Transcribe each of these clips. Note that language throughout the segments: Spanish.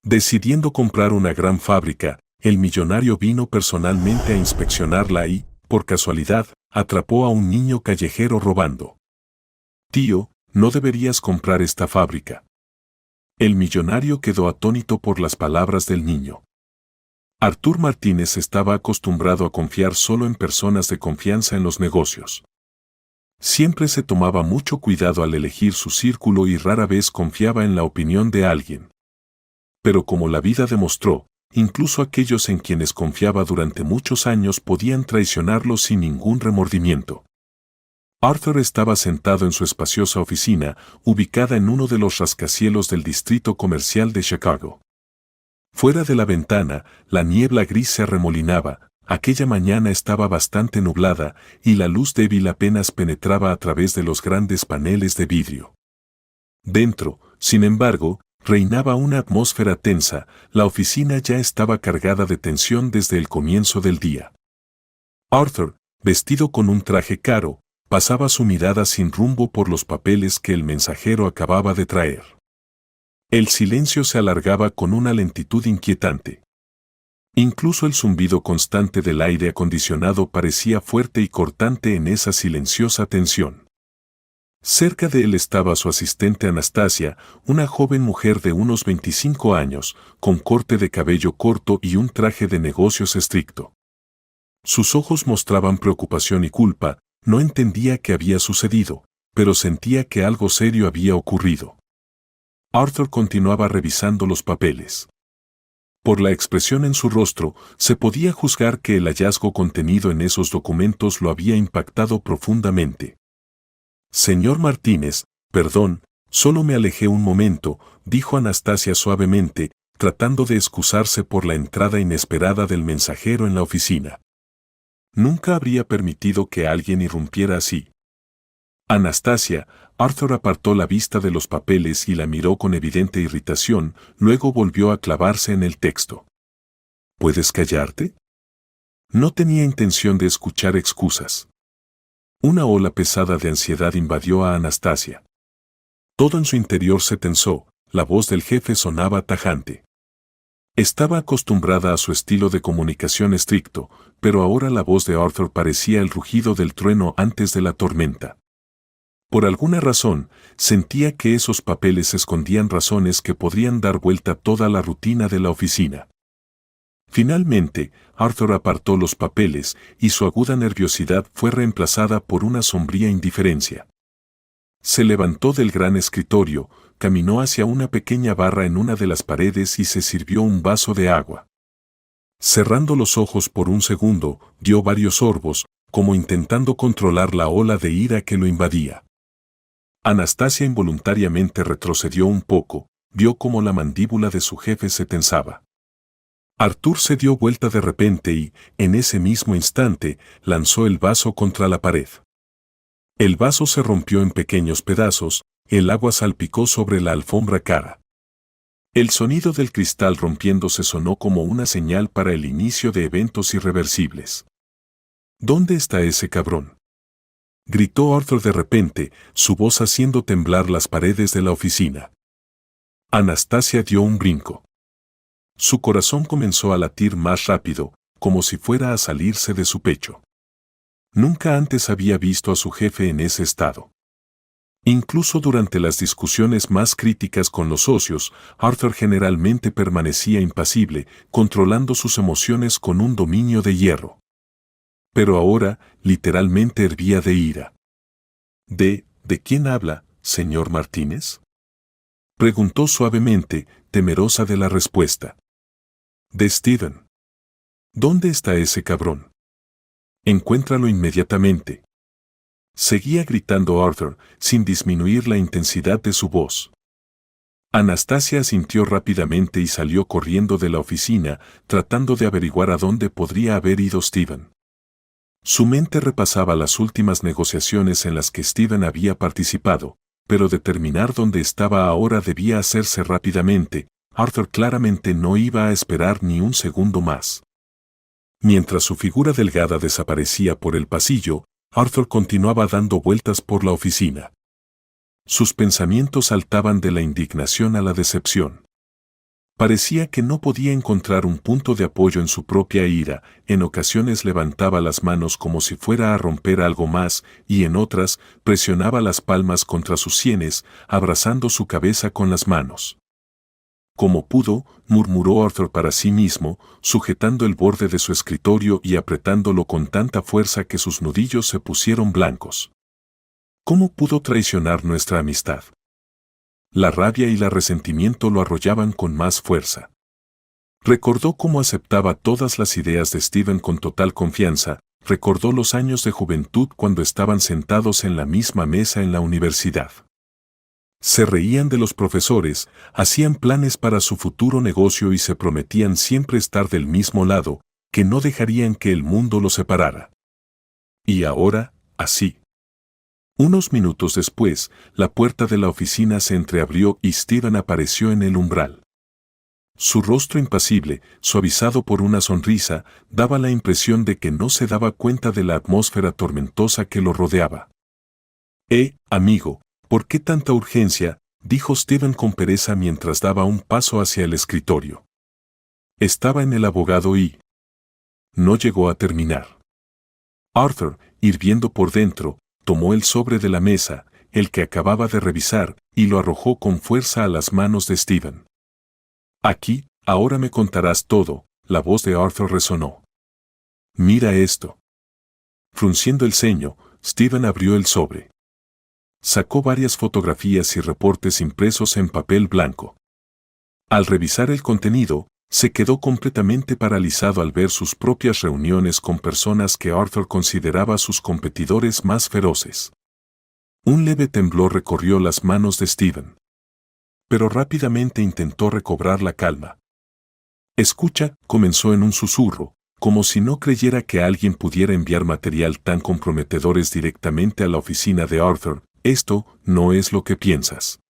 Decidiendo comprar una gran fábrica, el millonario vino personalmente a inspeccionarla y, por casualidad, atrapó a un niño callejero robando. Tío, no deberías comprar esta fábrica. El millonario quedó atónito por las palabras del niño. Artur Martínez estaba acostumbrado a confiar solo en personas de confianza en los negocios. Siempre se tomaba mucho cuidado al elegir su círculo y rara vez confiaba en la opinión de alguien. Pero como la vida demostró, incluso aquellos en quienes confiaba durante muchos años podían traicionarlo sin ningún remordimiento. Arthur estaba sentado en su espaciosa oficina, ubicada en uno de los rascacielos del distrito comercial de Chicago. Fuera de la ventana, la niebla gris se arremolinaba, aquella mañana estaba bastante nublada y la luz débil apenas penetraba a través de los grandes paneles de vidrio. Dentro, sin embargo, reinaba una atmósfera tensa, la oficina ya estaba cargada de tensión desde el comienzo del día. Arthur, vestido con un traje caro, pasaba su mirada sin rumbo por los papeles que el mensajero acababa de traer. El silencio se alargaba con una lentitud inquietante. Incluso el zumbido constante del aire acondicionado parecía fuerte y cortante en esa silenciosa tensión. Cerca de él estaba su asistente Anastasia, una joven mujer de unos 25 años, con corte de cabello corto y un traje de negocios estricto. Sus ojos mostraban preocupación y culpa, no entendía qué había sucedido, pero sentía que algo serio había ocurrido. Arthur continuaba revisando los papeles. Por la expresión en su rostro, se podía juzgar que el hallazgo contenido en esos documentos lo había impactado profundamente. Señor Martínez, perdón, solo me alejé un momento, dijo Anastasia suavemente, tratando de excusarse por la entrada inesperada del mensajero en la oficina. Nunca habría permitido que alguien irrumpiera así. Anastasia, Arthur apartó la vista de los papeles y la miró con evidente irritación, luego volvió a clavarse en el texto. ¿Puedes callarte? No tenía intención de escuchar excusas. Una ola pesada de ansiedad invadió a Anastasia. Todo en su interior se tensó, la voz del jefe sonaba tajante. Estaba acostumbrada a su estilo de comunicación estricto, pero ahora la voz de Arthur parecía el rugido del trueno antes de la tormenta. Por alguna razón, sentía que esos papeles escondían razones que podrían dar vuelta a toda la rutina de la oficina. Finalmente, Arthur apartó los papeles y su aguda nerviosidad fue reemplazada por una sombría indiferencia. Se levantó del gran escritorio, caminó hacia una pequeña barra en una de las paredes y se sirvió un vaso de agua. Cerrando los ojos por un segundo, dio varios sorbos, como intentando controlar la ola de ira que lo invadía. Anastasia involuntariamente retrocedió un poco, vio cómo la mandíbula de su jefe se tensaba. Artur se dio vuelta de repente y, en ese mismo instante, lanzó el vaso contra la pared. El vaso se rompió en pequeños pedazos, el agua salpicó sobre la alfombra cara. El sonido del cristal rompiéndose sonó como una señal para el inicio de eventos irreversibles. ¿Dónde está ese cabrón?, gritó Arthur de repente, su voz haciendo temblar las paredes de la oficina. Anastasia dio un brinco. Su corazón comenzó a latir más rápido, como si fuera a salirse de su pecho. Nunca antes había visto a su jefe en ese estado. Incluso durante las discusiones más críticas con los socios, Arthur generalmente permanecía impasible, controlando sus emociones con un dominio de hierro. Pero ahora, literalmente hervía de ira. ¿De quién habla, señor Martínez?, preguntó suavemente, temerosa de la respuesta. De Steven. ¿Dónde está ese cabrón? Encuéntralo inmediatamente. Seguía gritando Arthur, sin disminuir la intensidad de su voz. Anastasia asintió rápidamente y salió corriendo de la oficina, tratando de averiguar a dónde podría haber ido Steven. Su mente repasaba las últimas negociaciones en las que Steven había participado, pero determinar dónde estaba ahora debía hacerse rápidamente. Arthur claramente no iba a esperar ni un segundo más. Mientras su figura delgada desaparecía por el pasillo, Arthur continuaba dando vueltas por la oficina. Sus pensamientos saltaban de la indignación a la decepción. Parecía que no podía encontrar un punto de apoyo en su propia ira, en ocasiones levantaba las manos como si fuera a romper algo más, y en otras presionaba las palmas contra sus sienes, abrazando su cabeza con las manos. Como pudo, murmuró Arthur para sí mismo, sujetando el borde de su escritorio y apretándolo con tanta fuerza que sus nudillos se pusieron blancos. ¿Cómo pudo traicionar nuestra amistad? La rabia y el resentimiento lo arrollaban con más fuerza. Recordó cómo aceptaba todas las ideas de Steven con total confianza, recordó los años de juventud cuando estaban sentados en la misma mesa en la universidad. Se reían de los profesores, hacían planes para su futuro negocio y se prometían siempre estar del mismo lado, que no dejarían que el mundo los separara. Y ahora, así. Unos minutos después, la puerta de la oficina se entreabrió y Steven apareció en el umbral. Su rostro impasible, suavizado por una sonrisa, daba la impresión de que no se daba cuenta de la atmósfera tormentosa que lo rodeaba. Amigo, ¿por qué tanta urgencia?, dijo Steven con pereza mientras daba un paso hacia el escritorio. Estaba en el abogado y no llegó a terminar. Arthur, hirviendo por dentro, tomó el sobre de la mesa, el que acababa de revisar, y lo arrojó con fuerza a las manos de Steven. Aquí, ahora me contarás todo, la voz de Arthur resonó. Mira esto. Frunciendo el ceño, Steven abrió el sobre. Sacó varias fotografías y reportes impresos en papel blanco. Al revisar el contenido, se quedó completamente paralizado al ver sus propias reuniones con personas que Arthur consideraba sus competidores más feroces. Un leve temblor recorrió las manos de Steven. Pero rápidamente intentó recobrar la calma. Escucha, comenzó en un susurro, como si no creyera que alguien pudiera enviar material tan comprometedores directamente a la oficina de Arthur. Esto no es lo que piensas.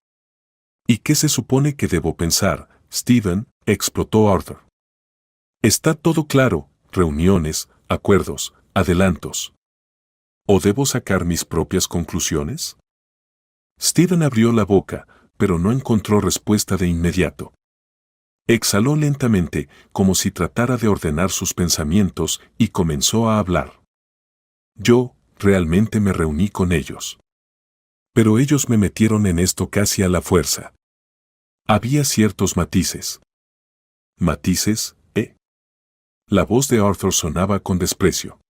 ¿Y qué se supone que debo pensar, Steven?, explotó Arthur. Está todo claro, reuniones, acuerdos, adelantos. ¿O debo sacar mis propias conclusiones? Steven abrió la boca, pero no encontró respuesta de inmediato. Exhaló lentamente, como si tratara de ordenar sus pensamientos, y comenzó a hablar. Yo, realmente me reuní con ellos. Pero ellos me metieron en esto casi a la fuerza. Había ciertos matices. ¿Matices, La voz de Arthur sonaba con desprecio.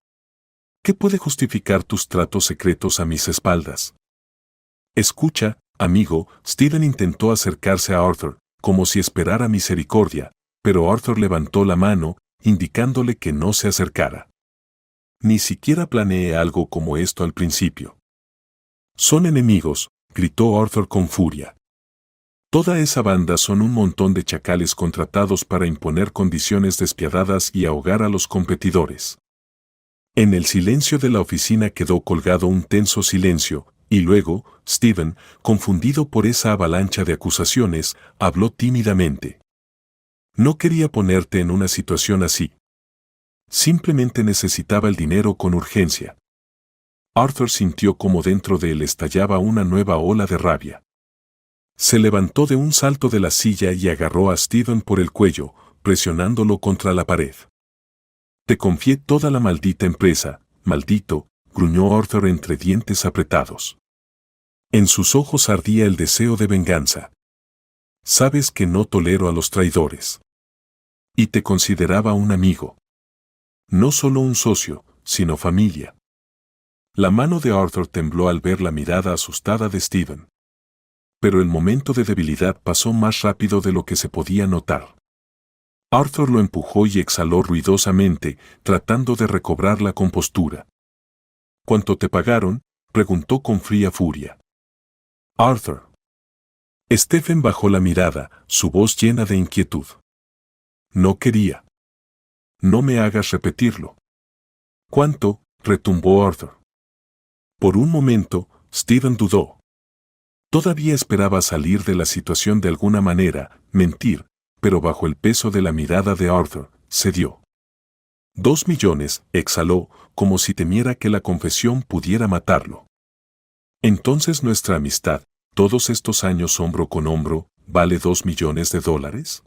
¿Qué puede justificar tus tratos secretos a mis espaldas? Escucha, amigo, Steven intentó acercarse a Arthur, como si esperara misericordia, pero Arthur levantó la mano, indicándole que no se acercara. Ni siquiera planeé algo como esto al principio. Son enemigos, gritó Arthur con furia. Toda esa banda son un montón de chacales contratados para imponer condiciones despiadadas y ahogar a los competidores. En el silencio de la oficina quedó colgado un tenso silencio, y luego, Steven, confundido por esa avalancha de acusaciones, habló tímidamente. No quería ponerte en una situación así. Simplemente necesitaba el dinero con urgencia. Arthur sintió como dentro de él estallaba una nueva ola de rabia. Se levantó de un salto de la silla y agarró a Steven por el cuello, presionándolo contra la pared. Te confié toda la maldita empresa, maldito, gruñó Arthur entre dientes apretados. En sus ojos ardía el deseo de venganza. Sabes que no tolero a los traidores. Y te consideraba un amigo. No solo un socio, sino familia. La mano de Arthur tembló al ver la mirada asustada de Steven. Pero el momento de debilidad pasó más rápido de lo que se podía notar. Arthur lo empujó y exhaló ruidosamente, tratando de recobrar la compostura. ¿Cuánto te pagaron?, preguntó con fría furia. Arthur. Stephen bajó la mirada, su voz llena de inquietud. No quería. No me hagas repetirlo. ¿Cuánto?, retumbó Arthur. Por un momento, Steven dudó. Todavía esperaba salir de la situación de alguna manera, mentir, pero bajo el peso de la mirada de Arthur, cedió. 2 millones, exhaló, como si temiera que la confesión pudiera matarlo. Entonces nuestra amistad, todos estos años hombro con hombro, ¿vale $2 millones?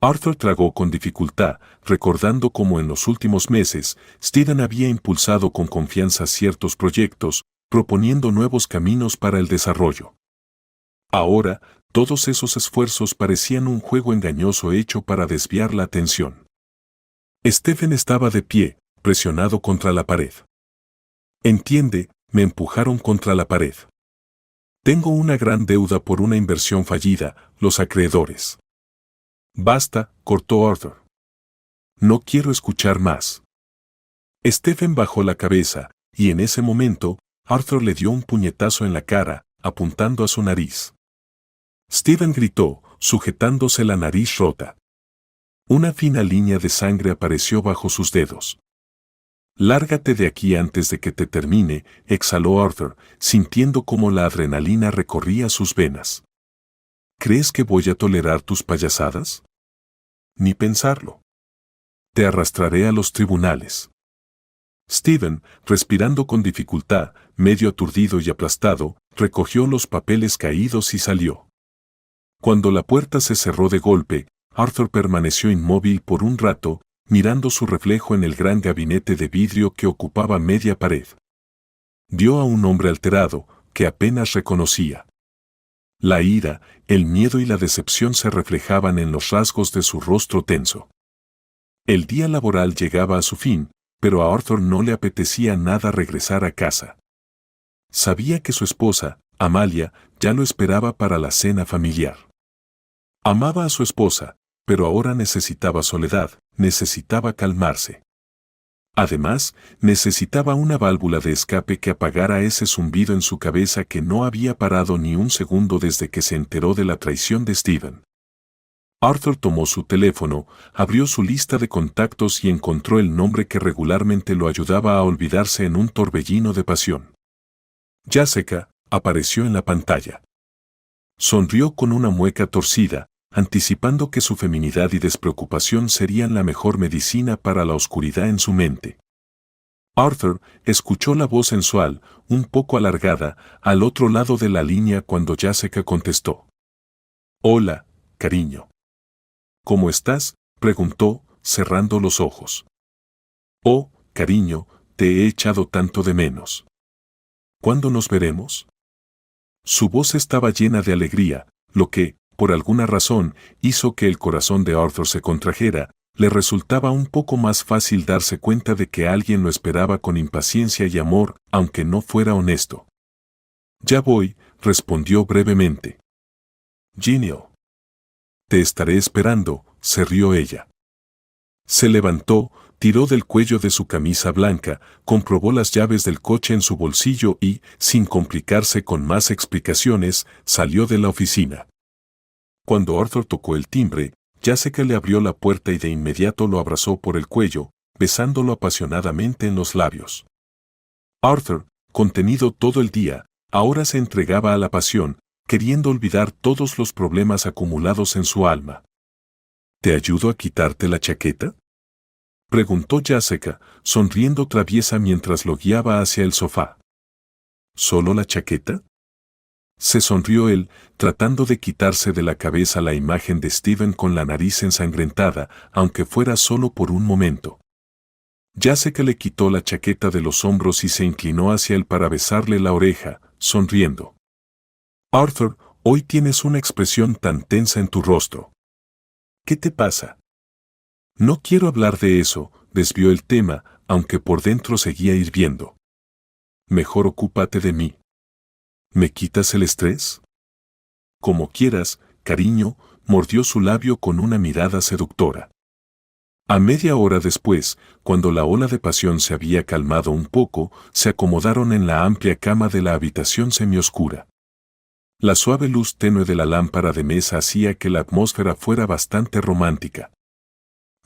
Arthur tragó con dificultad, recordando cómo en los últimos meses Steven había impulsado con confianza ciertos proyectos, proponiendo nuevos caminos para el desarrollo. Ahora, todos esos esfuerzos parecían un juego engañoso hecho para desviar la atención. Stephen estaba de pie, presionado contra la pared. Entiende, me empujaron contra la pared. Tengo una gran deuda por una inversión fallida, los acreedores. Basta, cortó Arthur. No quiero escuchar más. Stephen bajó la cabeza, y en ese momento, Arthur le dio un puñetazo en la cara, apuntando a su nariz. Steven gritó, sujetándose la nariz rota. Una fina línea de sangre apareció bajo sus dedos. Lárgate de aquí antes de que te termine, exhaló Arthur, sintiendo cómo la adrenalina recorría sus venas. ¿Crees que voy a tolerar tus payasadas? Ni pensarlo. Te arrastraré a los tribunales. Steven, respirando con dificultad, medio aturdido y aplastado, recogió los papeles caídos y salió. Cuando la puerta se cerró de golpe, Arthur permaneció inmóvil por un rato, mirando su reflejo en el gran gabinete de vidrio que ocupaba media pared. Vio a un hombre alterado, que apenas reconocía. La ira, el miedo y la decepción se reflejaban en los rasgos de su rostro tenso. El día laboral llegaba a su fin, pero a Arthur no le apetecía nada regresar a casa. Sabía que su esposa, Amalia, ya lo esperaba para la cena familiar. Amaba a su esposa, pero ahora necesitaba soledad, necesitaba calmarse. Además, necesitaba una válvula de escape que apagara ese zumbido en su cabeza que no había parado ni un segundo desde que se enteró de la traición de Steven. Arthur tomó su teléfono, abrió su lista de contactos y encontró el nombre que regularmente lo ayudaba a olvidarse en un torbellino de pasión. Jessica apareció en la pantalla. Sonrió con una mueca torcida, anticipando que su feminidad y despreocupación serían la mejor medicina para la oscuridad en su mente. Arthur escuchó la voz sensual, un poco alargada, al otro lado de la línea cuando Jessica contestó. «Hola, cariño». «¿Cómo estás?», preguntó, cerrando los ojos. «Oh, cariño, te he echado tanto de menos. ¿Cuándo nos veremos?». Su voz estaba llena de alegría, lo que, por alguna razón, hizo que el corazón de Arthur se contrajera. Le resultaba un poco más fácil darse cuenta de que alguien lo esperaba con impaciencia y amor, aunque no fuera honesto. «Ya voy», respondió brevemente. «Genio». «Te estaré esperando», se rió ella. Se levantó, tiró del cuello de su camisa blanca, comprobó las llaves del coche en su bolsillo y, sin complicarse con más explicaciones, salió de la oficina. Cuando Arthur tocó el timbre, Jessica le abrió la puerta y de inmediato lo abrazó por el cuello, besándolo apasionadamente en los labios. Arthur, contenido todo el día, ahora se entregaba a la pasión, queriendo olvidar todos los problemas acumulados en su alma. «¿Te ayudo a quitarte la chaqueta?», preguntó Jessica, sonriendo traviesa mientras lo guiaba hacia el sofá. «¿Solo la chaqueta?». Se sonrió él, tratando de quitarse de la cabeza la imagen de Steven con la nariz ensangrentada, aunque fuera solo por un momento. Jessica le quitó la chaqueta de los hombros y se inclinó hacia él para besarle la oreja, sonriendo. «Arthur, hoy tienes una expresión tan tensa en tu rostro. ¿Qué te pasa?». «No quiero hablar de eso», desvió el tema, aunque por dentro seguía hirviendo. «Mejor ocúpate de mí». «¿Me quitas el estrés?». «Como quieras, cariño», mordió su labio con una mirada seductora. A media hora después, cuando la ola de pasión se había calmado un poco, se acomodaron en la amplia cama de la habitación semioscura. La suave luz tenue de la lámpara de mesa hacía que la atmósfera fuera bastante romántica.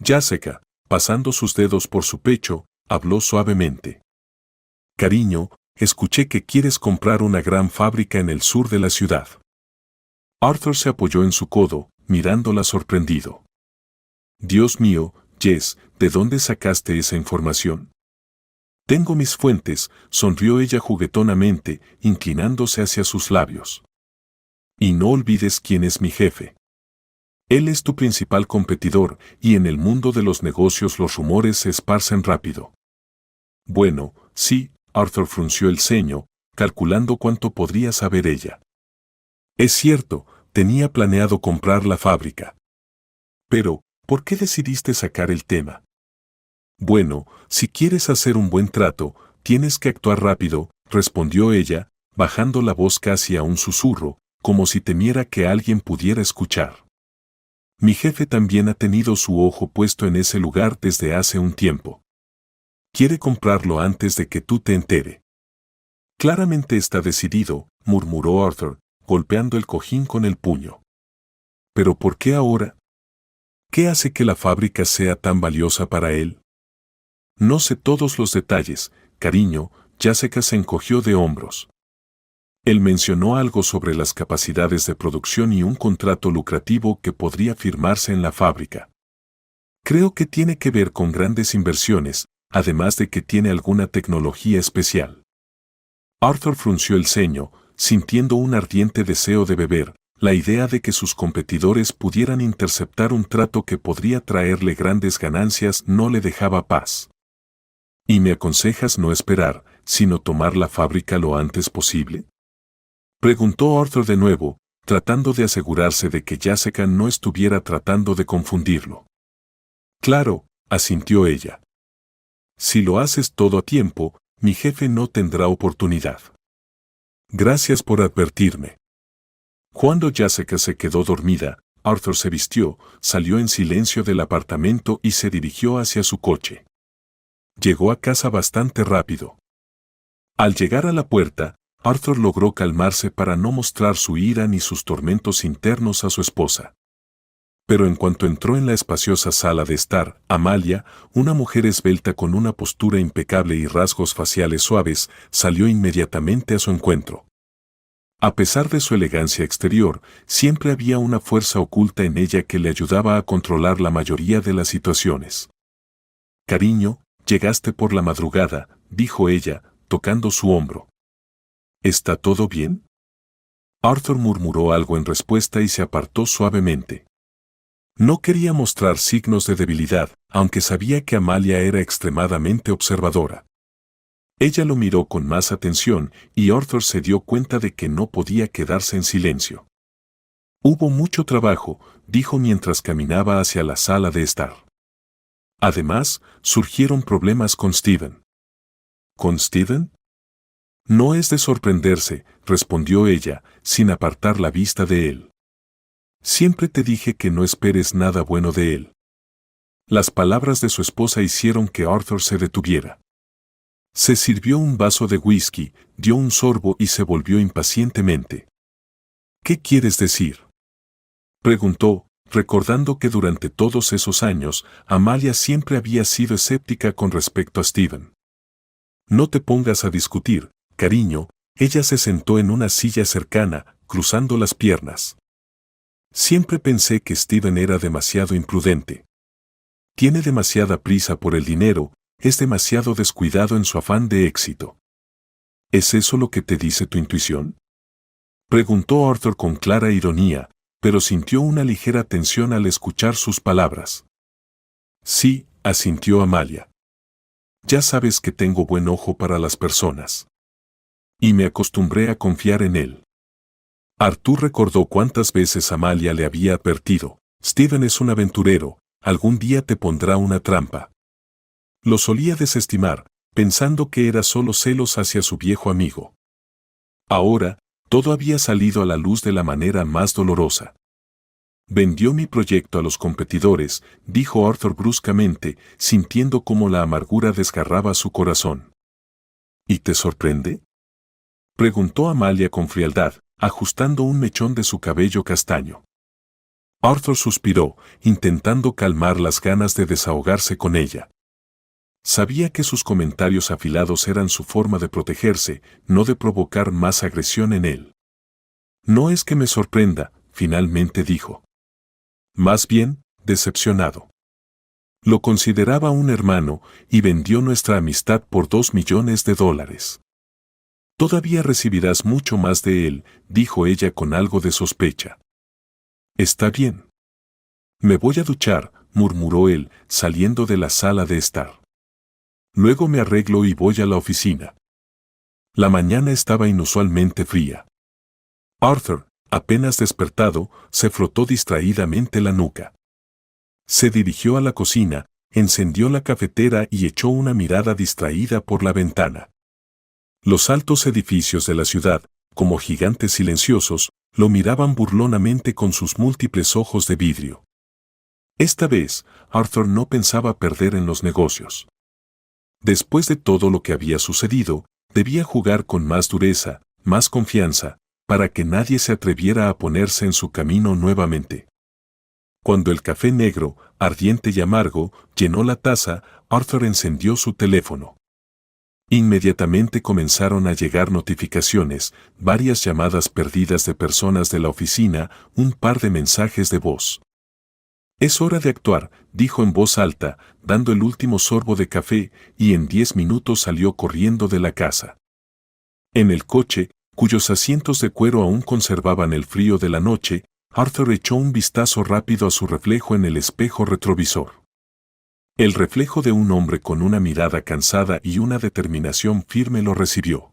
Jessica, pasando sus dedos por su pecho, habló suavemente. «Cariño, escuché que quieres comprar una gran fábrica en el sur de la ciudad». Arthur se apoyó en su codo, mirándola sorprendido. «Dios mío, Jess, ¿de dónde sacaste esa información?». «Tengo mis fuentes», sonrió ella juguetonamente, inclinándose hacia sus labios. «Y no olvides quién es mi jefe». Él es tu principal competidor y en el mundo de los negocios los rumores se esparcen rápido. Bueno, sí, Arthur frunció el ceño, calculando cuánto podría saber ella. Es cierto, tenía planeado comprar la fábrica. Pero, ¿por qué decidiste sacar el tema? Bueno, si quieres hacer un buen trato, tienes que actuar rápido, respondió ella, bajando la voz casi a un susurro, como si temiera que alguien pudiera escuchar. Mi jefe también ha tenido su ojo puesto en ese lugar desde hace un tiempo. Quiere comprarlo antes de que tú te entere. Claramente está decidido, murmuró Arthur, golpeando el cojín con el puño. ¿Pero por qué ahora? ¿Qué hace que la fábrica sea tan valiosa para él? No sé todos los detalles, cariño. Jessica se encogió de hombros. Él mencionó algo sobre las capacidades de producción y un contrato lucrativo que podría firmarse en la fábrica. Creo que tiene que ver con grandes inversiones, además de que tiene alguna tecnología especial. Arthur frunció el ceño, sintiendo un ardiente deseo de beber. La idea de que sus competidores pudieran interceptar un trato que podría traerle grandes ganancias no le dejaba paz. ¿Y me aconsejas no esperar, sino tomar la fábrica lo antes posible? Preguntó Arthur de nuevo, tratando de asegurarse de que Jessica no estuviera tratando de confundirlo. Claro, asintió ella. Si lo haces todo a tiempo, mi jefe no tendrá oportunidad. Gracias por advertirme. Cuando Jessica se quedó dormida, Arthur se vistió, salió en silencio del apartamento y se dirigió hacia su coche. Llegó a casa bastante rápido. Al llegar a la puerta, Arthur logró calmarse para no mostrar su ira ni sus tormentos internos a su esposa. Pero en cuanto entró en la espaciosa sala de estar, Amalia, una mujer esbelta con una postura impecable y rasgos faciales suaves, salió inmediatamente a su encuentro. A pesar de su elegancia exterior, siempre había una fuerza oculta en ella que le ayudaba a controlar la mayoría de las situaciones. Cariño, llegaste por la madrugada, dijo ella, tocando su hombro. ¿Está todo bien? Arthur murmuró algo en respuesta y se apartó suavemente. No quería mostrar signos de debilidad, aunque sabía que Amalia era extremadamente observadora. Ella lo miró con más atención y Arthur se dio cuenta de que no podía quedarse en silencio. Hubo mucho trabajo, dijo mientras caminaba hacia la sala de estar. Además, surgieron problemas con Steven. ¿Con Steven? No es de sorprenderse, respondió ella, sin apartar la vista de él. Siempre te dije que no esperes nada bueno de él. Las palabras de su esposa hicieron que Arthur se detuviera. Se sirvió un vaso de whisky, dio un sorbo y se volvió impacientemente. ¿Qué quieres decir? Preguntó, recordando que durante todos esos años, Amalia siempre había sido escéptica con respecto a Steven. No te pongas a discutir, cariño. Ella se sentó en una silla cercana, cruzando las piernas. Siempre pensé que Steven era demasiado imprudente. Tiene demasiada prisa por el dinero, es demasiado descuidado en su afán de éxito. ¿Es eso lo que te dice tu intuición? Preguntó Arthur con clara ironía, pero sintió una ligera tensión al escuchar sus palabras. Sí, asintió Amalia. Ya sabes que tengo buen ojo para las personas. Y me acostumbré a confiar en él. Arthur recordó cuántas veces Amalia le había advertido, Steven es un aventurero, algún día te pondrá una trampa. Lo solía desestimar, pensando que era solo celos hacia su viejo amigo. Ahora, todo había salido a la luz de la manera más dolorosa. Vendió mi proyecto a los competidores, dijo Arthur bruscamente, sintiendo cómo la amargura desgarraba su corazón. ¿Y te sorprende? Preguntó Amalia con frialdad, ajustando un mechón de su cabello castaño. Arthur suspiró, intentando calmar las ganas de desahogarse con ella. Sabía que sus comentarios afilados eran su forma de protegerse, no de provocar más agresión en él. No es que me sorprenda, finalmente dijo. Más bien, decepcionado. Lo consideraba un hermano y vendió nuestra amistad por $2 millones. Todavía recibirás mucho más de él, dijo ella con algo de sospecha. Está bien. Me voy a duchar, murmuró él, saliendo de la sala de estar. Luego me arreglo y voy a la oficina. La mañana estaba inusualmente fría. Arthur, apenas despertado, se frotó distraídamente la nuca. Se dirigió a la cocina, encendió la cafetera y echó una mirada distraída por la ventana. Los altos edificios de la ciudad, como gigantes silenciosos, lo miraban burlonamente con sus múltiples ojos de vidrio. Esta vez, Arthur no pensaba perder en los negocios. Después de todo lo que había sucedido, debía jugar con más dureza, más confianza, para que nadie se atreviera a ponerse en su camino nuevamente. Cuando el café negro, ardiente y amargo, llenó la taza, Arthur encendió su teléfono. Inmediatamente comenzaron a llegar notificaciones, varias llamadas perdidas de personas de la oficina, un par de mensajes de voz. «Es hora de actuar», dijo en voz alta, dando el último sorbo de café, y en 10 minutos salió corriendo de la casa. En el coche, cuyos asientos de cuero aún conservaban el frío de la noche, Arthur echó un vistazo rápido a su reflejo en el espejo retrovisor. El reflejo de un hombre con una mirada cansada y una determinación firme lo recibió.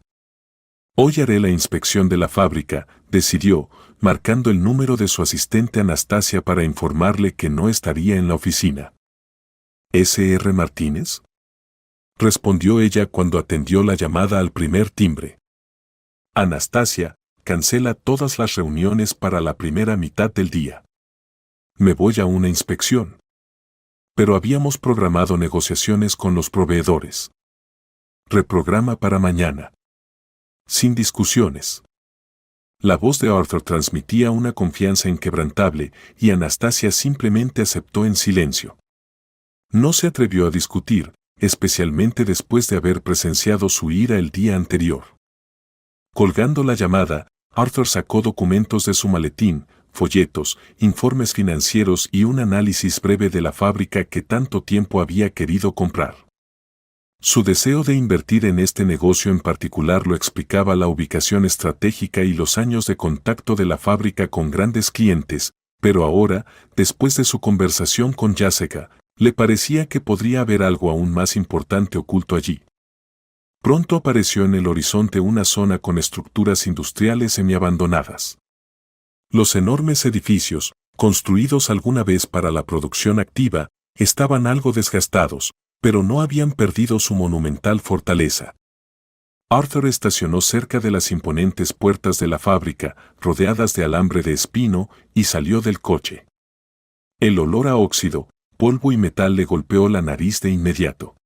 «Hoy haré la inspección de la fábrica», decidió, marcando el número de su asistente Anastasia para informarle que no estaría en la oficina. «¿S.R. Martínez?», respondió ella cuando atendió la llamada al primer timbre. «Anastasia, cancela todas las reuniones para la primera mitad del día. Me voy a una inspección». Pero habíamos programado negociaciones con los proveedores. «Reprograma para mañana». Sin discusiones. La voz de Arthur transmitía una confianza inquebrantable y Anastasia simplemente aceptó en silencio. No se atrevió a discutir, especialmente después de haber presenciado su ira el día anterior. Colgando la llamada, Arthur sacó documentos de su maletín, folletos, informes financieros y un análisis breve de la fábrica que tanto tiempo había querido comprar. Su deseo de invertir en este negocio en particular lo explicaba la ubicación estratégica y los años de contacto de la fábrica con grandes clientes, pero ahora, después de su conversación con Jessica, le parecía que podría haber algo aún más importante oculto allí. Pronto apareció en el horizonte una zona con estructuras industriales semiabandonadas. Los enormes edificios, construidos alguna vez para la producción activa, estaban algo desgastados, pero no habían perdido su monumental fortaleza. Arthur estacionó cerca de las imponentes puertas de la fábrica, rodeadas de alambre de espino, y salió del coche. El olor a óxido, polvo y metal le golpeó la nariz de inmediato.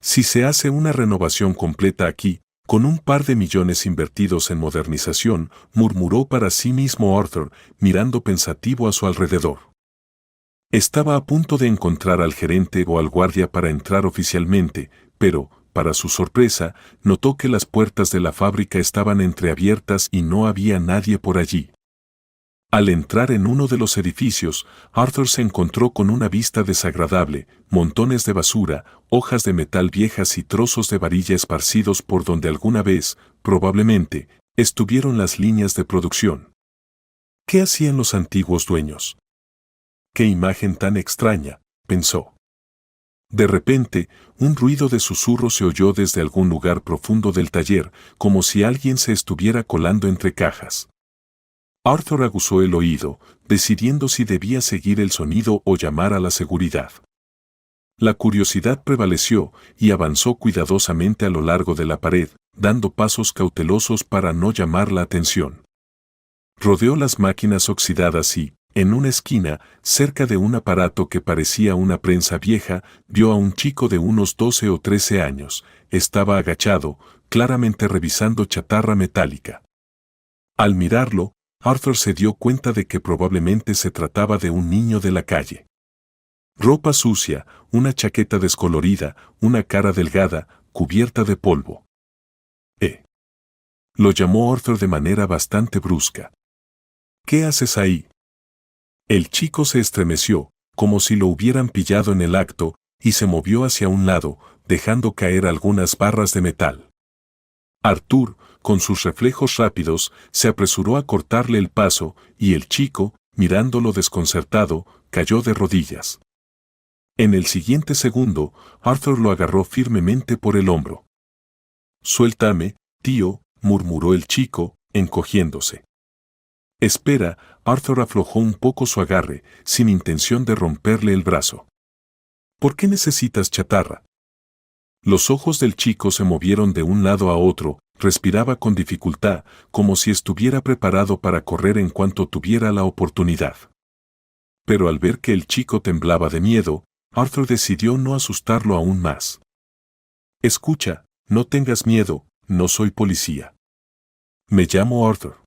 Si se hace una renovación completa aquí, con un par de millones invertidos en modernización, murmuró para sí mismo Arthur, mirando pensativo a su alrededor. Estaba a punto de encontrar al gerente o al guardia para entrar oficialmente, pero, para su sorpresa, notó que las puertas de la fábrica estaban entreabiertas y no había nadie por allí. Al entrar en uno de los edificios, Arthur se encontró con una vista desagradable, montones de basura, hojas de metal viejas y trozos de varilla esparcidos por donde alguna vez, probablemente, estuvieron las líneas de producción. ¿Qué hacían los antiguos dueños? «Qué imagen tan extraña», pensó. De repente, un ruido de susurro se oyó desde algún lugar profundo del taller, como si alguien se estuviera colando entre cajas. Arthur aguzó el oído, decidiendo si debía seguir el sonido o llamar a la seguridad. La curiosidad prevaleció y avanzó cuidadosamente a lo largo de la pared, dando pasos cautelosos para no llamar la atención. Rodeó las máquinas oxidadas y, en una esquina, cerca de un aparato que parecía una prensa vieja, vio a un chico de unos 12 o 13 años. Estaba agachado, claramente revisando chatarra metálica. Al mirarlo, Arthur se dio cuenta de que probablemente se trataba de un niño de la calle. Ropa sucia, una chaqueta descolorida, una cara delgada, cubierta de polvo. Lo llamó Arthur de manera bastante brusca. «¿Qué haces ahí?». El chico se estremeció, como si lo hubieran pillado en el acto, y se movió hacia un lado, dejando caer algunas barras de metal. Arthur, con sus reflejos rápidos, se apresuró a cortarle el paso, y el chico, mirándolo desconcertado, cayó de rodillas. En el siguiente segundo, Arthur lo agarró firmemente por el hombro. «Suéltame, tío», murmuró el chico, encogiéndose. «Espera», Arthur aflojó un poco su agarre, sin intención de romperle el brazo. «¿Por qué necesitas chatarra?» Los ojos del chico se movieron de un lado a otro, respiraba con dificultad, como si estuviera preparado para correr en cuanto tuviera la oportunidad. Pero al ver que el chico temblaba de miedo, Arthur decidió no asustarlo aún más. «Escucha, no tengas miedo, no soy policía. Me llamo Arthur».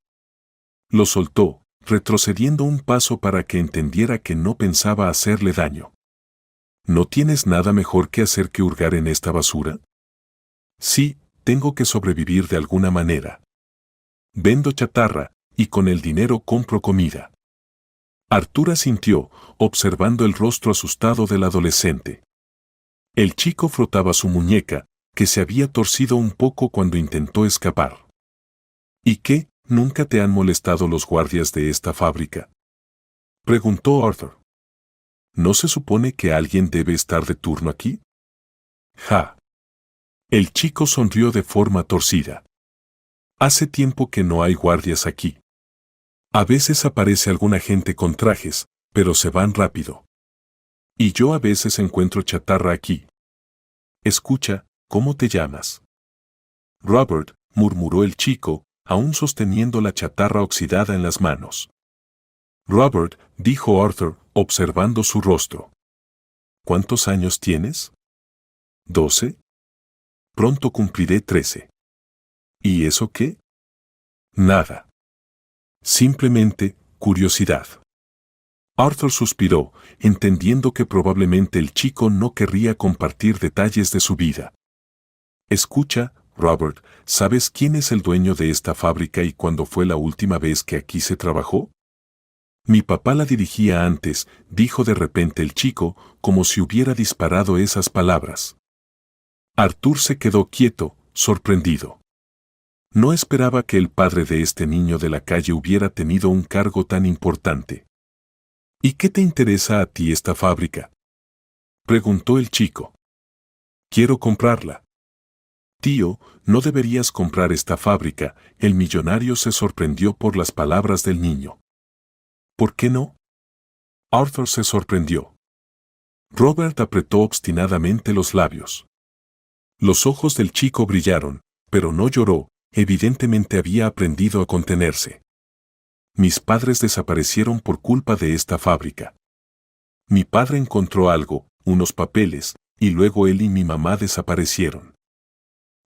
Lo soltó, retrocediendo un paso para que entendiera que no pensaba hacerle daño. «¿No tienes nada mejor que hacer que hurgar en esta basura?» «Sí, tengo que sobrevivir de alguna manera. Vendo chatarra, y con el dinero compro comida». Arthur asintió, observando el rostro asustado del adolescente. El chico frotaba su muñeca, que se había torcido un poco cuando intentó escapar. «¿Y qué, nunca te han molestado los guardias de esta fábrica?», preguntó Arthur. «¿No se supone que alguien debe estar de turno aquí?» «Ja». El chico sonrió de forma torcida. «Hace tiempo que no hay guardias aquí. A veces aparece alguna gente con trajes, pero se van rápido. Y yo a veces encuentro chatarra aquí. Escucha, ¿cómo te llamas?» «Robert», murmuró el chico, aún sosteniendo la chatarra oxidada en las manos. «Robert», dijo Arthur, observando su rostro. «¿Cuántos años tienes?» «12. Pronto cumpliré 13. ¿Y eso qué?» «Nada. Simplemente, curiosidad». Arthur suspiró, entendiendo que probablemente el chico no querría compartir detalles de su vida. «Escucha, Robert, ¿sabes quién es el dueño de esta fábrica y cuándo fue la última vez que aquí se trabajó?» «Mi papá la dirigía antes», dijo de repente el chico, como si hubiera disparado esas palabras. Arthur se quedó quieto, sorprendido. No esperaba que el padre de este niño de la calle hubiera tenido un cargo tan importante. «¿Y qué te interesa a ti esta fábrica?», preguntó el chico. «Quiero comprarla». «Tío, no deberías comprar esta fábrica», el millonario se sorprendió por las palabras del niño. «¿Por qué no?». Arthur se sorprendió. Robert apretó obstinadamente los labios. Los ojos del chico brillaron, pero no lloró, evidentemente había aprendido a contenerse. «Mis padres desaparecieron por culpa de esta fábrica. Mi padre encontró algo, unos papeles, y luego él y mi mamá desaparecieron».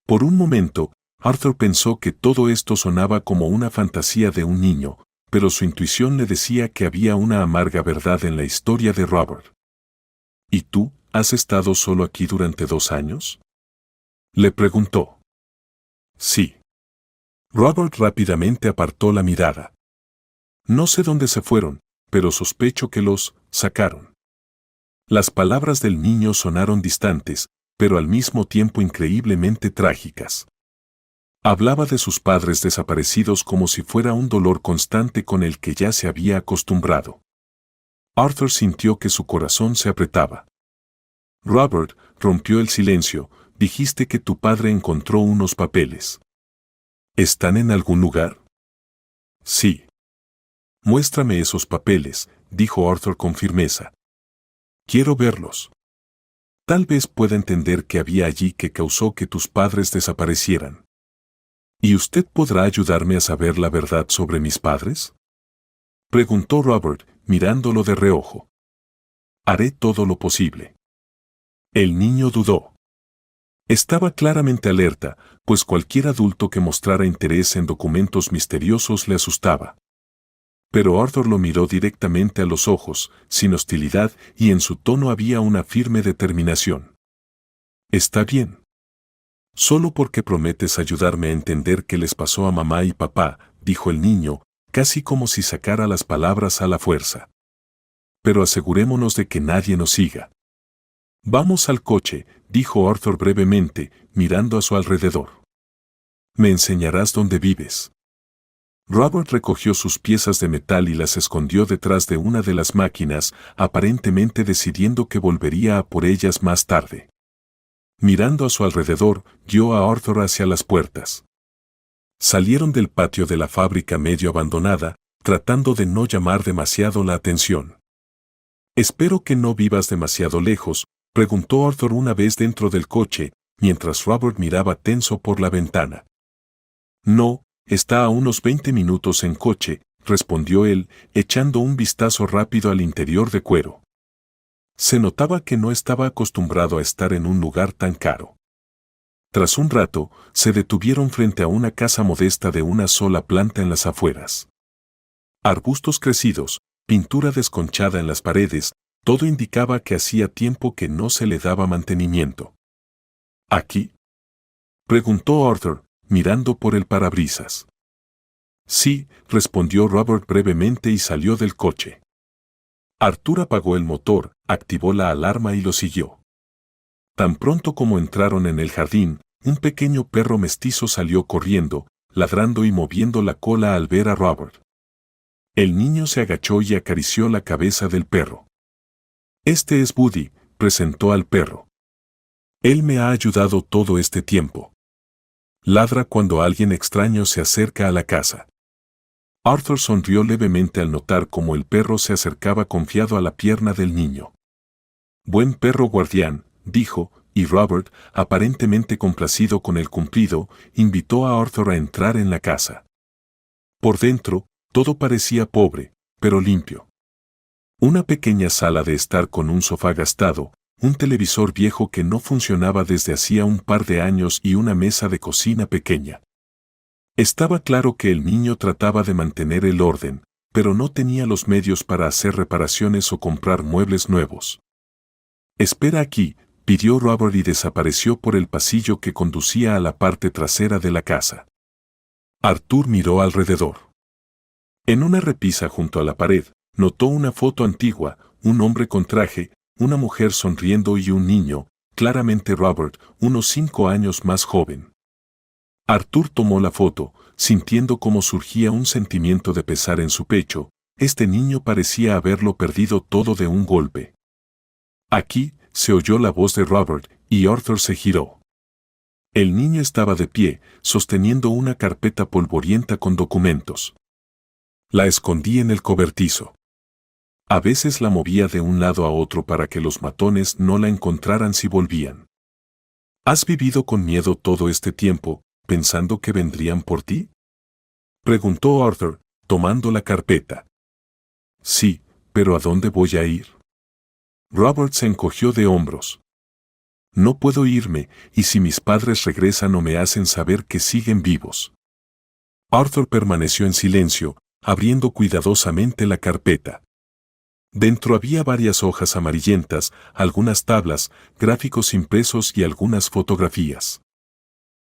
Por un momento, Arthur pensó que todo esto sonaba como una fantasía de un niño, pero su intuición le decía que había una amarga verdad en la historia de Robert. «¿Y tú, has estado solo aquí durante 2 años?», le preguntó. «Sí». Robert rápidamente apartó la mirada. «No sé dónde se fueron, pero sospecho que los sacaron». Las palabras del niño sonaron distantes, pero al mismo tiempo increíblemente trágicas. Hablaba de sus padres desaparecidos como si fuera un dolor constante con el que ya se había acostumbrado. Arthur sintió que su corazón se apretaba. «Robert», rompió el silencio, «dijiste que tu padre encontró unos papeles. ¿Están en algún lugar?». «Sí». «Muéstrame esos papeles», dijo Arthur con firmeza. «Quiero verlos. Tal vez pueda entender qué había allí que causó que tus padres desaparecieran». «¿Y usted podrá ayudarme a saber la verdad sobre mis padres?», preguntó Robert, mirándolo de reojo. «Haré todo lo posible». El niño dudó. Estaba claramente alerta, pues cualquier adulto que mostrara interés en documentos misteriosos le asustaba. Pero Arthur lo miró directamente a los ojos, sin hostilidad, y en su tono había una firme determinación. «Está bien. Solo porque prometes ayudarme a entender qué les pasó a mamá y papá», dijo el niño, casi como si sacara las palabras a la fuerza. «Pero asegurémonos de que nadie nos siga». «Vamos al coche», dijo Arthur brevemente, mirando a su alrededor. «¿Me enseñarás dónde vives?». Robert recogió sus piezas de metal y las escondió detrás de una de las máquinas, aparentemente decidiendo que volvería a por ellas más tarde. Mirando a su alrededor, guió a Arthur hacia las puertas. Salieron del patio de la fábrica medio abandonada, tratando de no llamar demasiado la atención. «Espero que no vivas demasiado lejos», preguntó Arthur una vez dentro del coche, mientras Robert miraba tenso por la ventana. «No, está a unos 20 minutos en coche», respondió él, echando un vistazo rápido al interior de cuero. Se notaba que no estaba acostumbrado a estar en un lugar tan caro. Tras un rato, se detuvieron frente a una casa modesta de una sola planta en las afueras. Arbustos crecidos, pintura desconchada en las paredes, todo indicaba que hacía tiempo que no se le daba mantenimiento. ¿Aquí?, preguntó Arthur, mirando por el parabrisas. «Sí», respondió Robert brevemente y salió del coche. Arthur apagó el motor, activó la alarma y lo siguió. Tan pronto como entraron en el jardín, un pequeño perro mestizo salió corriendo, ladrando y moviendo la cola al ver a Robert. El niño se agachó y acarició la cabeza del perro. «Este es Buddy», presentó al perro. «Él me ha ayudado todo este tiempo. Ladra cuando alguien extraño se acerca a la casa». Arthur sonrió levemente al notar cómo el perro se acercaba confiado a la pierna del niño. «Buen perro guardián», dijo, y Robert, aparentemente complacido con el cumplido, invitó a Arthur a entrar en la casa. Por dentro, todo parecía pobre, pero limpio. Una pequeña sala de estar con un sofá gastado, un televisor viejo que no funcionaba desde hacía un par de años y una mesa de cocina pequeña. Estaba claro que el niño trataba de mantener el orden, pero no tenía los medios para hacer reparaciones o comprar muebles nuevos. «Espera aquí», pidió Robert y desapareció por el pasillo que conducía a la parte trasera de la casa. Arthur miró alrededor. En una repisa junto a la pared, notó una foto antigua, un hombre con traje, una mujer sonriendo y un niño, claramente Robert, unos 5 años más joven. Arthur tomó la foto, sintiendo cómo surgía un sentimiento de pesar en su pecho. Este niño parecía haberlo perdido todo de un golpe. Aquí, se oyó la voz de Robert, y Arthur se giró. El niño estaba de pie, sosteniendo una carpeta polvorienta con documentos. La escondí en el cobertizo. A veces la movía de un lado a otro para que los matones no la encontraran si volvían. ¿Has vivido con miedo todo este tiempo, pensando que vendrían por ti?, preguntó Arthur, tomando la carpeta. «Sí, pero ¿a dónde voy a ir?». Robert se encogió de hombros. «No puedo irme, y si mis padres regresan o me hacen saber que siguen vivos». Arthur permaneció en silencio, abriendo cuidadosamente la carpeta. Dentro había varias hojas amarillentas, algunas tablas, gráficos impresos y algunas fotografías.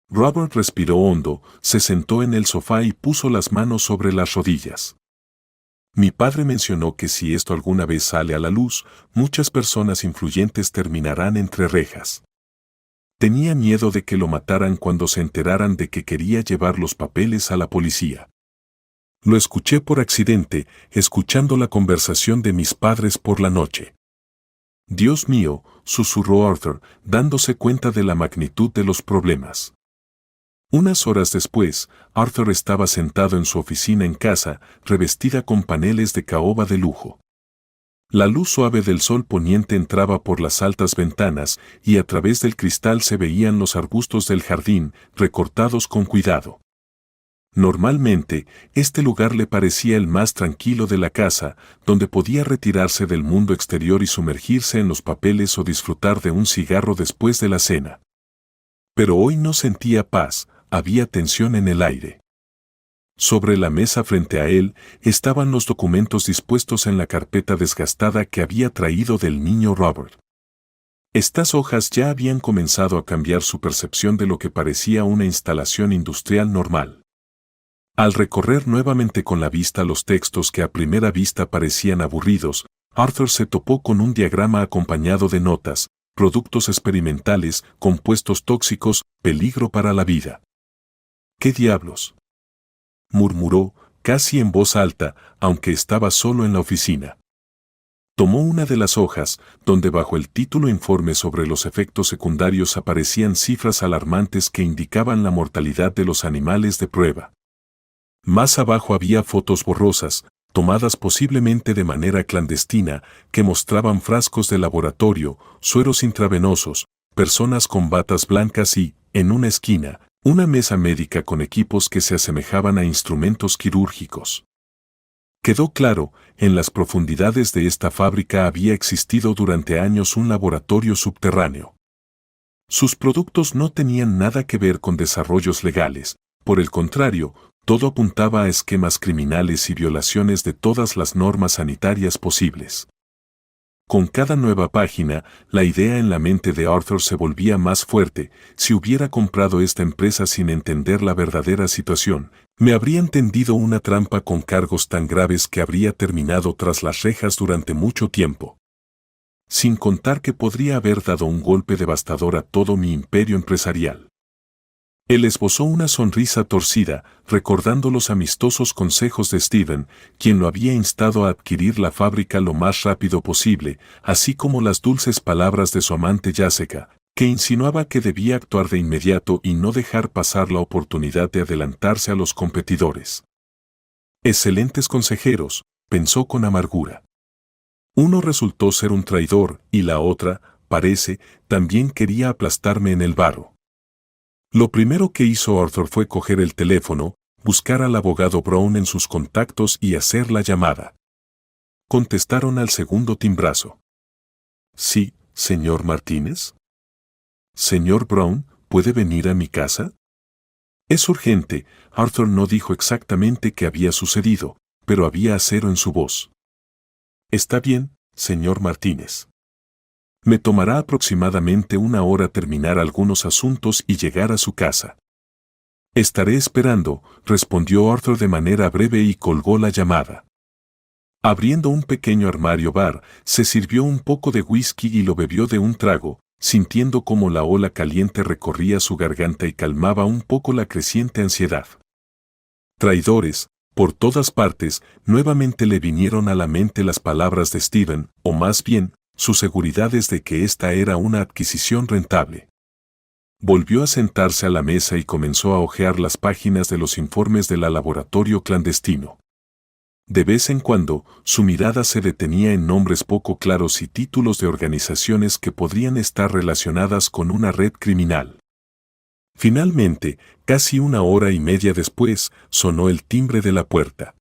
Robert respiró hondo, se sentó en el sofá y puso las manos sobre las rodillas. «Mi padre mencionó que si esto alguna vez sale a la luz, muchas personas influyentes terminarán entre rejas. Tenía miedo de que lo mataran cuando se enteraran de que quería llevar los papeles a la policía. Lo escuché por accidente, escuchando la conversación de mis padres por la noche». «Dios mío», susurró Arthur, dándose cuenta de la magnitud de los problemas. Unas horas después, Arthur estaba sentado en su oficina en casa, revestida con paneles de caoba de lujo. La luz suave del sol poniente entraba por las altas ventanas y a través del cristal se veían los arbustos del jardín, recortados con cuidado. Normalmente, este lugar le parecía el más tranquilo de la casa, donde podía retirarse del mundo exterior y sumergirse en los papeles o disfrutar de un cigarro después de la cena. Pero hoy no sentía paz, había tensión en el aire. Sobre la mesa frente a él estaban los documentos dispuestos en la carpeta desgastada que había traído del niño Robert. Estas hojas ya habían comenzado a cambiar su percepción de lo que parecía una instalación industrial normal. Al recorrer nuevamente con la vista los textos que a primera vista parecían aburridos, Arthur se topó con un diagrama acompañado de notas: productos experimentales, compuestos tóxicos, peligro para la vida. «¿Qué diablos?», murmuró, casi en voz alta, aunque estaba solo en la oficina. Tomó una de las hojas, donde bajo el título Informe sobre los efectos secundarios aparecían cifras alarmantes que indicaban la mortalidad de los animales de prueba. Más abajo había fotos borrosas, tomadas posiblemente de manera clandestina, que mostraban frascos de laboratorio, sueros intravenosos, personas con batas blancas y, en una esquina, una mesa médica con equipos que se asemejaban a instrumentos quirúrgicos. Quedó claro, en las profundidades de esta fábrica había existido durante años un laboratorio subterráneo. Sus productos no tenían nada que ver con desarrollos legales, por el contrario, todo apuntaba a esquemas criminales y violaciones de todas las normas sanitarias posibles. Con cada nueva página, la idea en la mente de Arthur se volvía más fuerte. Si hubiera comprado esta empresa sin entender la verdadera situación, me habrían tendido una trampa con cargos tan graves que habría terminado tras las rejas durante mucho tiempo. Sin contar que podría haber dado un golpe devastador a todo mi imperio empresarial. Él esbozó una sonrisa torcida, recordando los amistosos consejos de Steven, quien lo había instado a adquirir la fábrica lo más rápido posible, así como las dulces palabras de su amante Jessica, que insinuaba que debía actuar de inmediato y no dejar pasar la oportunidad de adelantarse a los competidores. Excelentes consejeros, pensó con amargura. Uno resultó ser un traidor y la otra, parece, también quería aplastarme en el barro. Lo primero que hizo Arthur fue coger el teléfono, buscar al abogado Brown en sus contactos y hacer la llamada. Contestaron al segundo timbrazo. Sí, señor Martínez. Señor Brown, ¿puede venir a mi casa? Es urgente. Arthur no dijo exactamente qué había sucedido, pero había acero en su voz. Está bien, señor Martínez. Me tomará aproximadamente una hora terminar algunos asuntos y llegar a su casa. Estaré esperando, respondió Arthur de manera breve y colgó la llamada. Abriendo un pequeño armario bar, se sirvió un poco de whisky y lo bebió de un trago, sintiendo cómo la ola caliente recorría su garganta y calmaba un poco la creciente ansiedad. Traidores, por todas partes, nuevamente le vinieron a la mente las palabras de Steven, o más bien, su seguridad es de que esta era una adquisición rentable. Volvió a sentarse a la mesa y comenzó a hojear las páginas de los informes del laboratorio clandestino. De vez en cuando, su mirada se detenía en nombres poco claros y títulos de organizaciones que podrían estar relacionadas con una red criminal. Finalmente, casi una hora y media después, sonó el timbre de la puerta.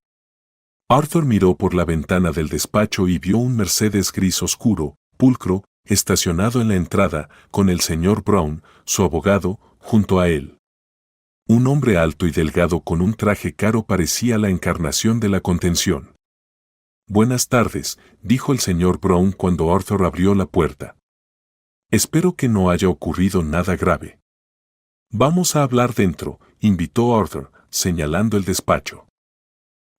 Arthur miró por la ventana del despacho y vio un Mercedes gris oscuro, pulcro, estacionado en la entrada, con el señor Brown, su abogado, junto a él. Un hombre alto y delgado con un traje caro parecía la encarnación de la contención. Buenas tardes, dijo el señor Brown cuando Arthur abrió la puerta. Espero que no haya ocurrido nada grave. Vamos a hablar dentro, invitó Arthur, señalando el despacho.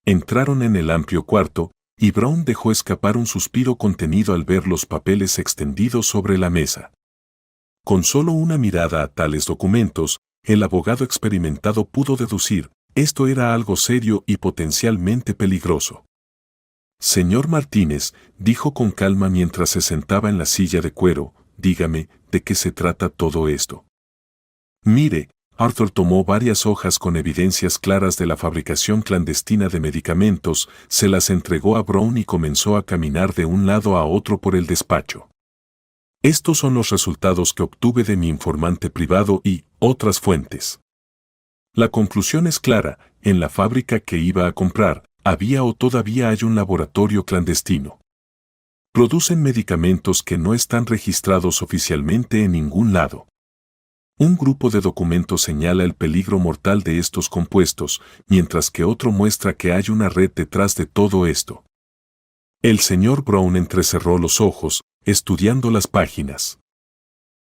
Entraron en el amplio cuarto, y Brown dejó escapar un suspiro contenido al ver los papeles extendidos sobre la mesa. Con solo una mirada a tales documentos, el abogado experimentado pudo deducir, esto era algo serio y potencialmente peligroso. Señor Martínez, dijo con calma mientras se sentaba en la silla de cuero, dígame, ¿de qué se trata todo esto? Mire, Arthur tomó varias hojas con evidencias claras de la fabricación clandestina de medicamentos, se las entregó a Brown y comenzó a caminar de un lado a otro por el despacho. Estos son los resultados que obtuve de mi informante privado y otras fuentes. La conclusión es clara, en la fábrica que iba a comprar, había o todavía hay un laboratorio clandestino. Producen medicamentos que no están registrados oficialmente en ningún lado. Un grupo de documentos señala el peligro mortal de estos compuestos, mientras que otro muestra que hay una red detrás de todo esto. El señor Brown entrecerró los ojos, estudiando las páginas.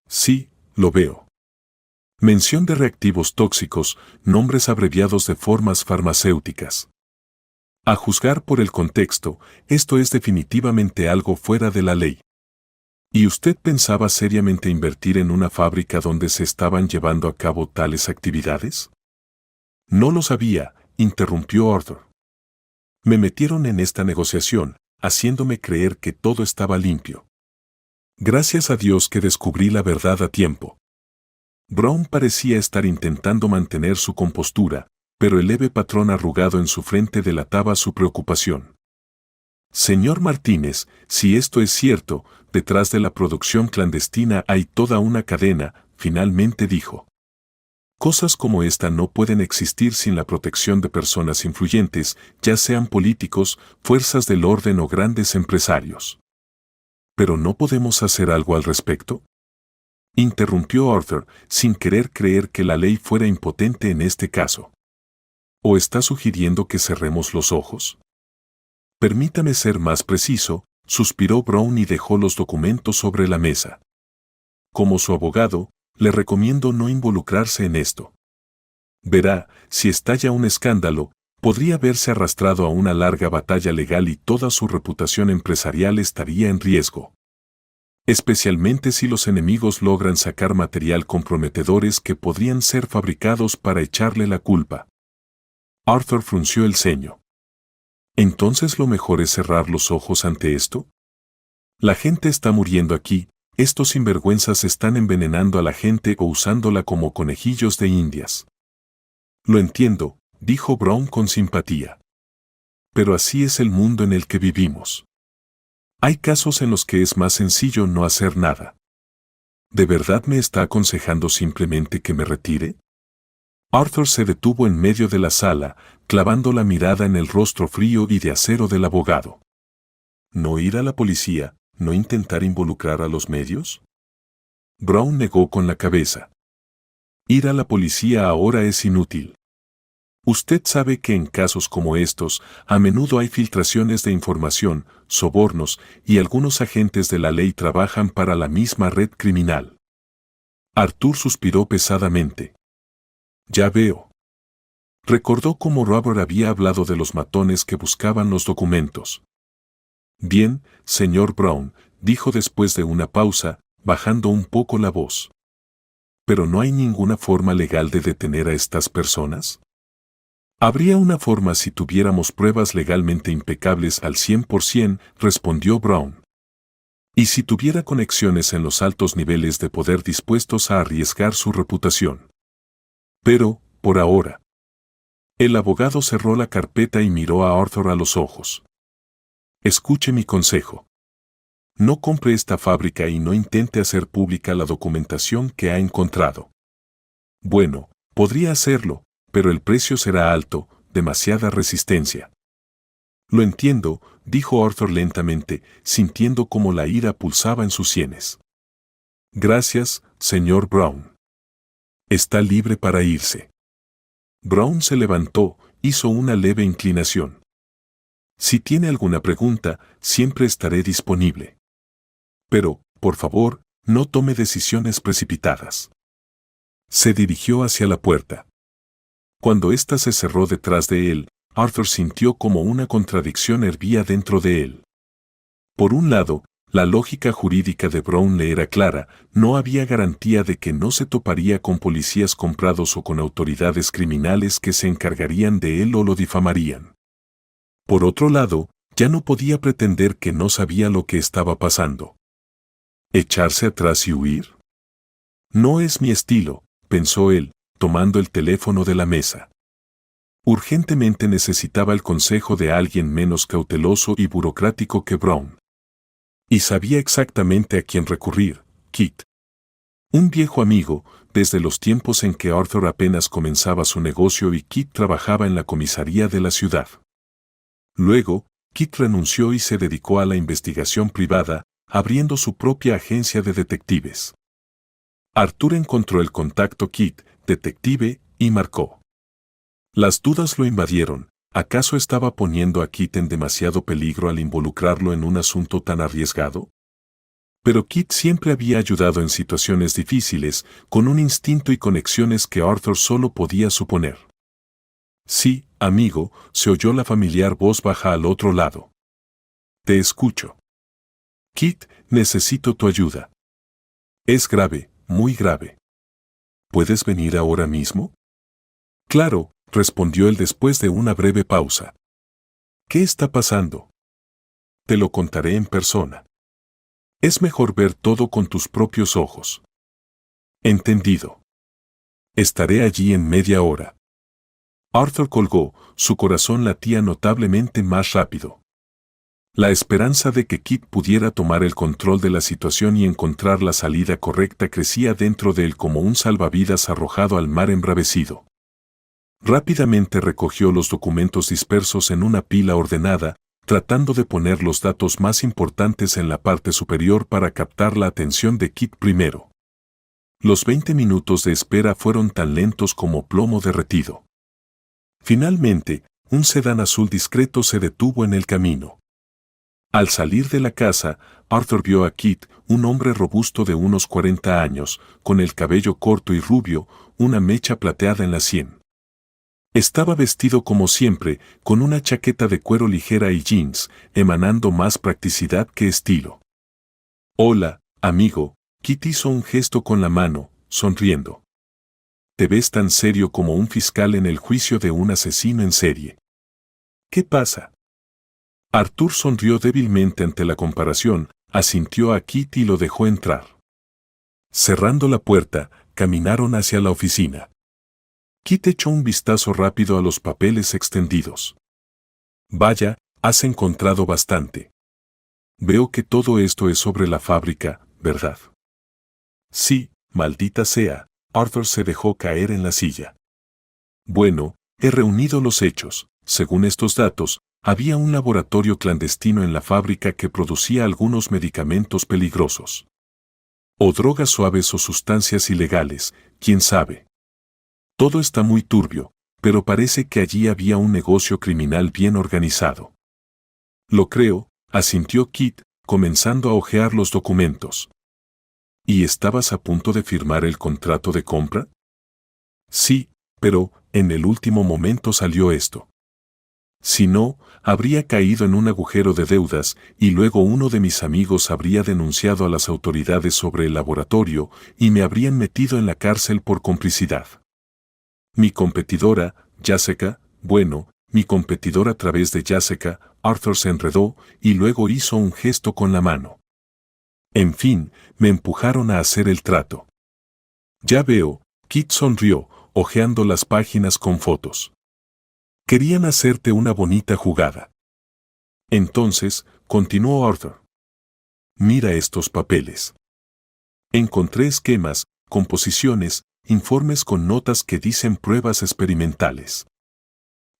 Sí, lo veo. Mención de reactivos tóxicos, nombres abreviados de formas farmacéuticas. A juzgar por el contexto, esto es definitivamente algo fuera de la ley. ¿Y usted pensaba seriamente invertir en una fábrica donde se estaban llevando a cabo tales actividades? No lo sabía, interrumpió Arthur. Me metieron en esta negociación, haciéndome creer que todo estaba limpio. Gracias a Dios que descubrí la verdad a tiempo. Brown parecía estar intentando mantener su compostura, pero el leve patrón arrugado en su frente delataba su preocupación. Señor Martínez, si esto es cierto, detrás de la producción clandestina hay toda una cadena, finalmente dijo. Cosas como esta no pueden existir sin la protección de personas influyentes, ya sean políticos, fuerzas del orden o grandes empresarios. ¿Pero no podemos hacer algo al respecto?, interrumpió Arthur, sin querer creer que la ley fuera impotente en este caso. ¿O está sugiriendo que cerremos los ojos? Permítame ser más preciso, suspiró Brown y dejó los documentos sobre la mesa. Como su abogado, le recomiendo no involucrarse en esto. Verá, si estalla un escándalo, podría verse arrastrado a una larga batalla legal y toda su reputación empresarial estaría en riesgo. Especialmente si los enemigos logran sacar material comprometedores que podrían ser fabricados para echarle la culpa. Arthur frunció el ceño. ¿Entonces lo mejor es cerrar los ojos ante esto? La gente está muriendo aquí, estos sinvergüenzas están envenenando a la gente o usándola como conejillos de indias. Lo entiendo, dijo Brown con simpatía. Pero así es el mundo en el que vivimos. Hay casos en los que es más sencillo no hacer nada. ¿De verdad me está aconsejando simplemente que me retire? Arthur se detuvo en medio de la sala, clavando la mirada en el rostro frío y de acero del abogado. ¿No ir a la policía, no intentar involucrar a los medios? Brown negó con la cabeza. Ir a la policía ahora es inútil. Usted sabe que en casos como estos, a menudo hay filtraciones de información, sobornos, y algunos agentes de la ley trabajan para la misma red criminal. Arthur suspiró pesadamente. Ya veo. Recordó cómo Robert había hablado de los matones que buscaban los documentos. Bien, señor Brown, dijo después de una pausa, bajando un poco la voz. ¿Pero no hay ninguna forma legal de detener a estas personas? Habría una forma si tuviéramos pruebas legalmente impecables al 100%, respondió Brown. Y si tuviera conexiones en los altos niveles de poder dispuestos a arriesgar su reputación. Pero, por ahora. El abogado cerró la carpeta y miró a Arthur a los ojos. Escuche mi consejo. No compre esta fábrica y no intente hacer pública la documentación que ha encontrado. Bueno, podría hacerlo, pero el precio será alto, demasiada resistencia. Lo entiendo, dijo Arthur lentamente, sintiendo cómo la ira pulsaba en sus sienes. Gracias, señor Brown. Está libre para irse. Brown se levantó, hizo una leve inclinación. Si tiene alguna pregunta, siempre estaré disponible. Pero, por favor, no tome decisiones precipitadas. Se dirigió hacia la puerta. Cuando ésta se cerró detrás de él, Arthur sintió como una contradicción hervía dentro de él. Por un lado, la lógica jurídica de Brown le era clara, no había garantía de que no se toparía con policías comprados o con autoridades criminales que se encargarían de él o lo difamarían. Por otro lado, ya no podía pretender que no sabía lo que estaba pasando. ¿Echarse atrás y huir? No es mi estilo, pensó él, tomando el teléfono de la mesa. Urgentemente necesitaba el consejo de alguien menos cauteloso y burocrático que Brown. Y sabía exactamente a quién recurrir, Kit. Un viejo amigo, desde los tiempos en que Arthur apenas comenzaba su negocio y Kit trabajaba en la comisaría de la ciudad. Luego, Kit renunció y se dedicó a la investigación privada, abriendo su propia agencia de detectives. Arthur encontró el contacto Kit, detective, y marcó. Las dudas lo invadieron. ¿Acaso estaba poniendo a Kit en demasiado peligro al involucrarlo en un asunto tan arriesgado? Pero Kit siempre había ayudado en situaciones difíciles, con un instinto y conexiones que Arthur solo podía suponer. Sí, amigo, se oyó la familiar voz baja al otro lado. Te escucho. Kit, necesito tu ayuda. Es grave, muy grave. ¿Puedes venir ahora mismo? Claro, respondió él después de una breve pausa. ¿Qué está pasando? Te lo contaré en persona. Es mejor ver todo con tus propios ojos. Entendido. Estaré allí en media hora. Arthur colgó, su corazón latía notablemente más rápido. La esperanza de que Kit pudiera tomar el control de la situación y encontrar la salida correcta crecía dentro de él como un salvavidas arrojado al mar embravecido. Rápidamente recogió los documentos dispersos en una pila ordenada, tratando de poner los datos más importantes en la parte superior para captar la atención de Kit primero. Los 20 minutos de espera fueron tan lentos como plomo derretido. Finalmente, un sedán azul discreto se detuvo en el camino. Al salir de la casa, Arthur vio a Kit, un hombre robusto de unos 40 años, con el cabello corto y rubio, una mecha plateada en la sien. Estaba vestido como siempre, con una chaqueta de cuero ligera y jeans, emanando más practicidad que estilo. «Hola, amigo», Kit hizo un gesto con la mano, sonriendo. «Te ves tan serio como un fiscal en el juicio de un asesino en serie. ¿Qué pasa?» Arthur sonrió débilmente ante la comparación, asintió a Kit y lo dejó entrar. Cerrando la puerta, caminaron hacia la oficina. Kit echó un vistazo rápido a los papeles extendidos. «Vaya, has encontrado bastante. Veo que todo esto es sobre la fábrica, ¿verdad?» «Sí, maldita sea», Arthur se dejó caer en la silla. «Bueno, he reunido los hechos. Según estos datos, había un laboratorio clandestino en la fábrica que producía algunos medicamentos peligrosos. O drogas suaves o sustancias ilegales, quién sabe. Todo está muy turbio, pero parece que allí había un negocio criminal bien organizado». «Lo creo», asintió Kit, comenzando a hojear los documentos. «¿Y estabas a punto de firmar el contrato de compra?» «Sí, pero, en el último momento salió esto. Si no, habría caído en un agujero de deudas y luego uno de mis amigos habría denunciado a las autoridades sobre el laboratorio y me habrían metido en la cárcel por complicidad. Mi competidora, Jessica, mi competidora a través de Jessica», Arthur se enredó y luego hizo un gesto con la mano. «En fin, me empujaron a hacer el trato». «Ya veo», Kit sonrió, hojeando las páginas con fotos. «Querían hacerte una bonita jugada». «Entonces», continuó Arthur. «Mira estos papeles. Encontré esquemas, composiciones, informes con notas que dicen pruebas experimentales.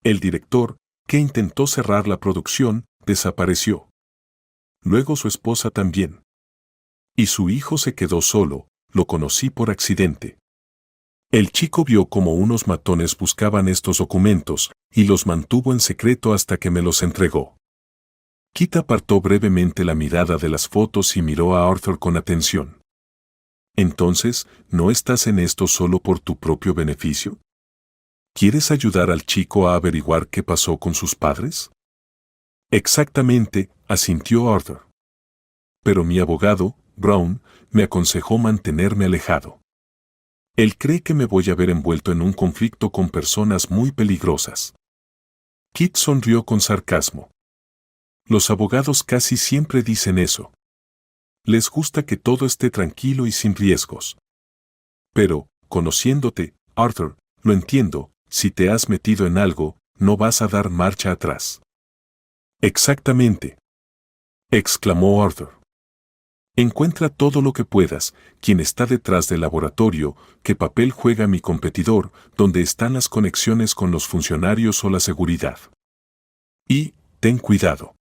El director, que intentó cerrar la producción, desapareció. Luego su esposa también. Y su hijo se quedó solo, lo conocí por accidente. El chico vio cómo unos matones buscaban estos documentos y los mantuvo en secreto hasta que me los entregó». Kit apartó brevemente la mirada de las fotos y miró a Arthur con atención. «Entonces, ¿no estás en esto solo por tu propio beneficio? ¿Quieres ayudar al chico a averiguar qué pasó con sus padres?» «Exactamente», asintió Arthur. «Pero mi abogado, Brown, me aconsejó mantenerme alejado. Él cree que me voy a ver envuelto en un conflicto con personas muy peligrosas». Kit sonrió con sarcasmo. «Los abogados casi siempre dicen eso. Les gusta que todo esté tranquilo y sin riesgos. Pero, conociéndote, Arthur, lo entiendo, si te has metido en algo, no vas a dar marcha atrás». «Exactamente», exclamó Arthur. «Encuentra todo lo que puedas, quién está detrás del laboratorio, qué papel juega mi competidor, dónde están las conexiones con los funcionarios o la seguridad. Y, ten cuidado».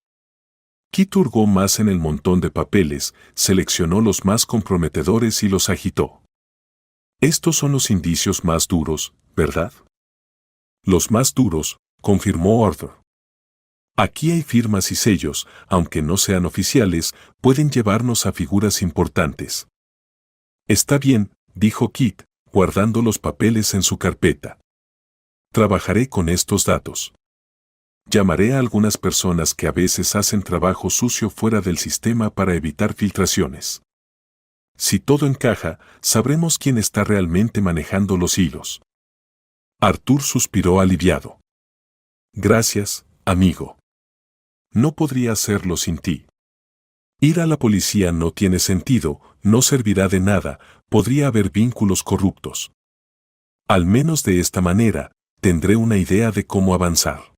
Kit hurgó más en el montón de papeles, seleccionó los más comprometedores y los agitó. «Estos son los indicios más duros, ¿verdad?» «Los más duros», confirmó Arthur. «Aquí hay firmas y sellos, aunque no sean oficiales, pueden llevarnos a figuras importantes». «Está bien», dijo Kit, guardando los papeles en su carpeta. «Trabajaré con estos datos. Llamaré a algunas personas que a veces hacen trabajo sucio fuera del sistema para evitar filtraciones. Si todo encaja, sabremos quién está realmente manejando los hilos». Arthur suspiró aliviado. «Gracias, amigo». No podría hacerlo sin ti. Ir a la policía no tiene sentido, no servirá de nada, podría haber vínculos corruptos. Al menos de esta manera, tendré una idea de cómo avanzar.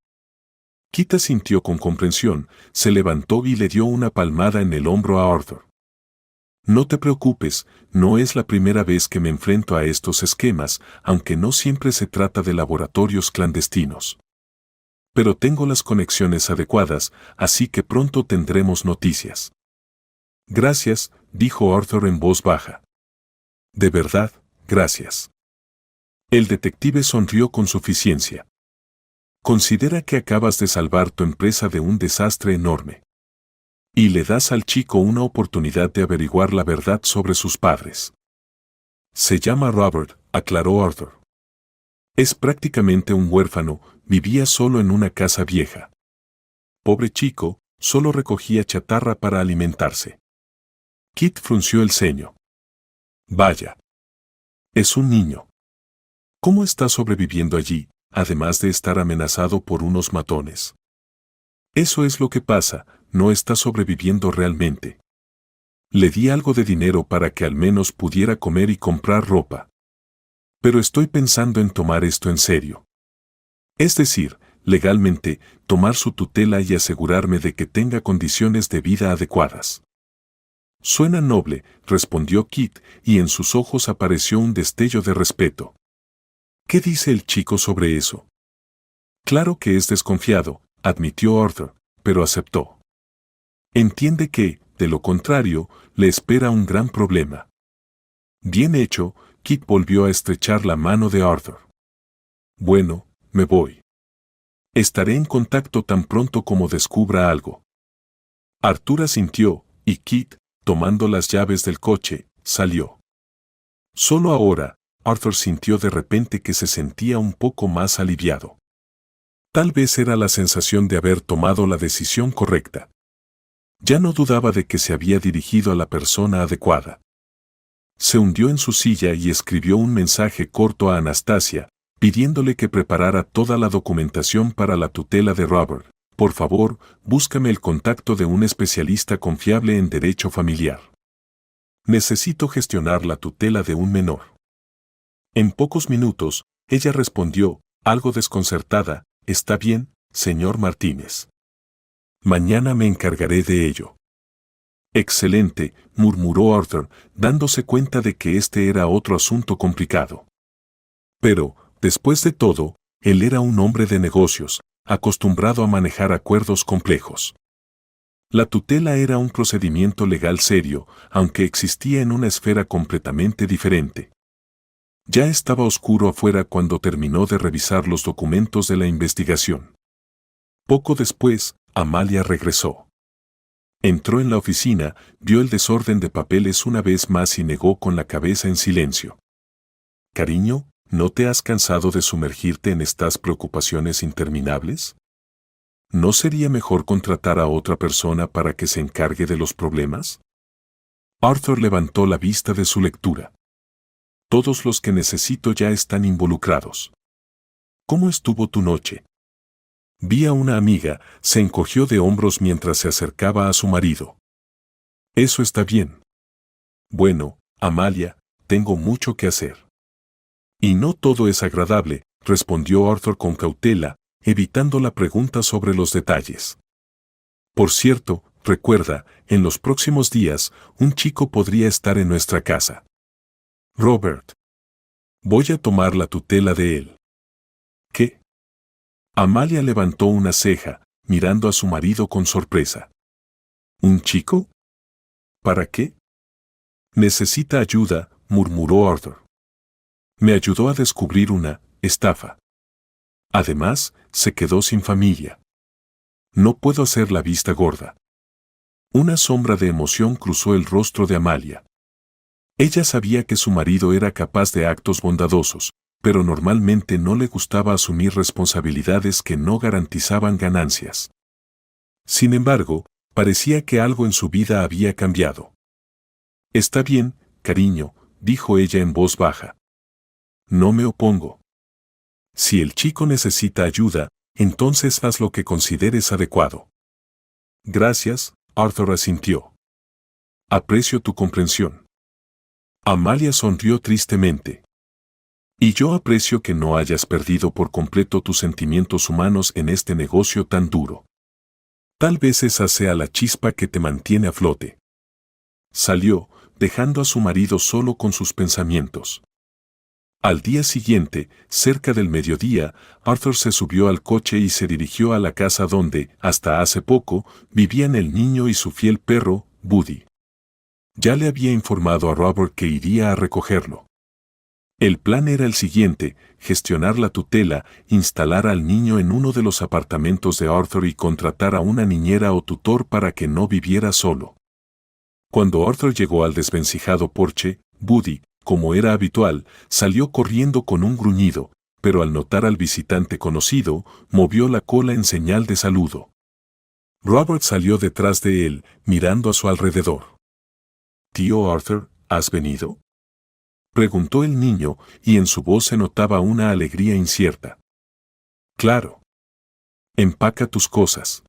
Kit asintió con comprensión, se levantó y le dio una palmada en el hombro a Arthur. No te preocupes, no es la primera vez que me enfrento a estos esquemas, aunque no siempre se trata de laboratorios clandestinos. Pero tengo las conexiones adecuadas, así que pronto tendremos noticias. Gracias, dijo Arthur en voz baja. De verdad, gracias. El detective sonrió con suficiencia. Considera que acabas de salvar tu empresa de un desastre enorme. Y le das al chico una oportunidad de averiguar la verdad sobre sus padres. Se llama Robert, aclaró Arthur. Es prácticamente un huérfano, vivía solo en una casa vieja. Pobre chico, solo recogía chatarra para alimentarse. Kit frunció el ceño. Vaya. Es un niño. ¿Cómo está sobreviviendo allí, además de estar amenazado por unos matones? Eso es lo que pasa, no está sobreviviendo realmente. Le di algo de dinero para que al menos pudiera comer y comprar ropa. Pero estoy pensando en tomar esto en serio. Es decir, legalmente, tomar su tutela y asegurarme de que tenga condiciones de vida adecuadas. Suena noble, respondió Kit, y en sus ojos apareció un destello de respeto. ¿Qué dice el chico sobre eso? Claro que es desconfiado, admitió Arthur, pero aceptó. Entiende que, de lo contrario, le espera un gran problema. Bien hecho, Kit volvió a estrechar la mano de Arthur. Bueno, me voy. Estaré en contacto tan pronto como descubra algo. Arthur asintió, y Kit, tomando las llaves del coche, salió. Solo ahora, Arthur sintió de repente que se sentía un poco más aliviado. Tal vez era la sensación de haber tomado la decisión correcta. Ya no dudaba de que se había dirigido a la persona adecuada. Se hundió en su silla y escribió un mensaje corto a Anastasia, pidiéndole que preparara toda la documentación para la tutela de Robert. Por favor, búscame el contacto de un especialista confiable en derecho familiar. Necesito gestionar la tutela de un menor. En pocos minutos, ella respondió, algo desconcertada, «Está bien, señor Martínez. Mañana me encargaré de ello». «Excelente», murmuró Arthur, dándose cuenta de que este era otro asunto complicado. Pero, después de todo, él era un hombre de negocios, acostumbrado a manejar acuerdos complejos. La tutela era un procedimiento legal serio, aunque existía en una esfera completamente diferente. Ya estaba oscuro afuera cuando terminó de revisar los documentos de la investigación. Poco después, Amalia regresó. Entró en la oficina, vio el desorden de papeles una vez más y negó con la cabeza en silencio. «Cariño, ¿no te has cansado de sumergirte en estas preocupaciones interminables? ¿No sería mejor contratar a otra persona para que se encargue de los problemas?» Arthur levantó la vista de su lectura. «Todos los que necesito ya están involucrados». «¿Cómo estuvo tu noche?» Vi a una amiga, se encogió de hombros mientras se acercaba a su marido. «Eso está bien». «Bueno, Amalia, tengo mucho que hacer». «Y no todo es agradable», respondió Arthur con cautela, evitando la pregunta sobre los detalles. «Por cierto, recuerda, en los próximos días, un chico podría estar en nuestra casa. Robert. Voy a tomar la tutela de él». «¿Qué?» Amalia levantó una ceja, mirando a su marido con sorpresa. «¿Un chico? ¿Para qué?» «Necesita ayuda», murmuró Arthur. «Me ayudó a descubrir una estafa. Además, se quedó sin familia. No puedo hacer la vista gorda». Una sombra de emoción cruzó el rostro de Amalia. Ella sabía que su marido era capaz de actos bondadosos, pero normalmente no le gustaba asumir responsabilidades que no garantizaban ganancias. Sin embargo, parecía que algo en su vida había cambiado. «Está bien, cariño», dijo ella en voz baja. «No me opongo. Si el chico necesita ayuda, entonces haz lo que consideres adecuado». Gracias, Arthur asintió. Aprecio tu comprensión. Amalia sonrió tristemente. Y yo aprecio que no hayas perdido por completo tus sentimientos humanos en este negocio tan duro. Tal vez esa sea la chispa que te mantiene a flote. Salió, dejando a su marido solo con sus pensamientos. Al día siguiente, cerca del mediodía, Arthur se subió al coche y se dirigió a la casa donde, hasta hace poco, vivían el niño y su fiel perro, Buddy. Ya le había informado a Robert que iría a recogerlo. El plan era el siguiente: gestionar la tutela, instalar al niño en uno de los apartamentos de Arthur y contratar a una niñera o tutor para que no viviera solo. Cuando Arthur llegó al desvencijado porche, Buddy, como era habitual, salió corriendo con un gruñido, pero al notar al visitante conocido, movió la cola en señal de saludo. Robert salió detrás de él, mirando a su alrededor. «Tío Arthur, ¿has venido?», preguntó el niño, y en su voz se notaba una alegría incierta. «Claro. Empaca tus cosas.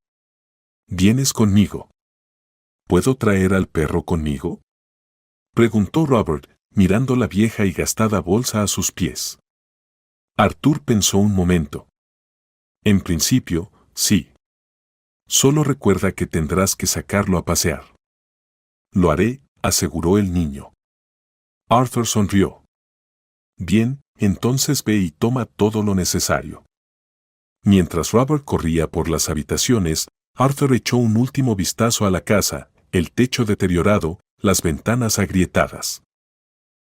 ¿Vienes conmigo? ¿Puedo traer al perro conmigo?», preguntó Robert, mirando la vieja y gastada bolsa a sus pies. Arthur pensó un momento. «En principio, sí. Solo recuerda que tendrás que sacarlo a pasear». «Lo haré», aseguró el niño. Arthur sonrió. «Bien, entonces ve y toma todo lo necesario». Mientras Robert corría por las habitaciones, Arthur echó un último vistazo a la casa, el techo deteriorado, las ventanas agrietadas.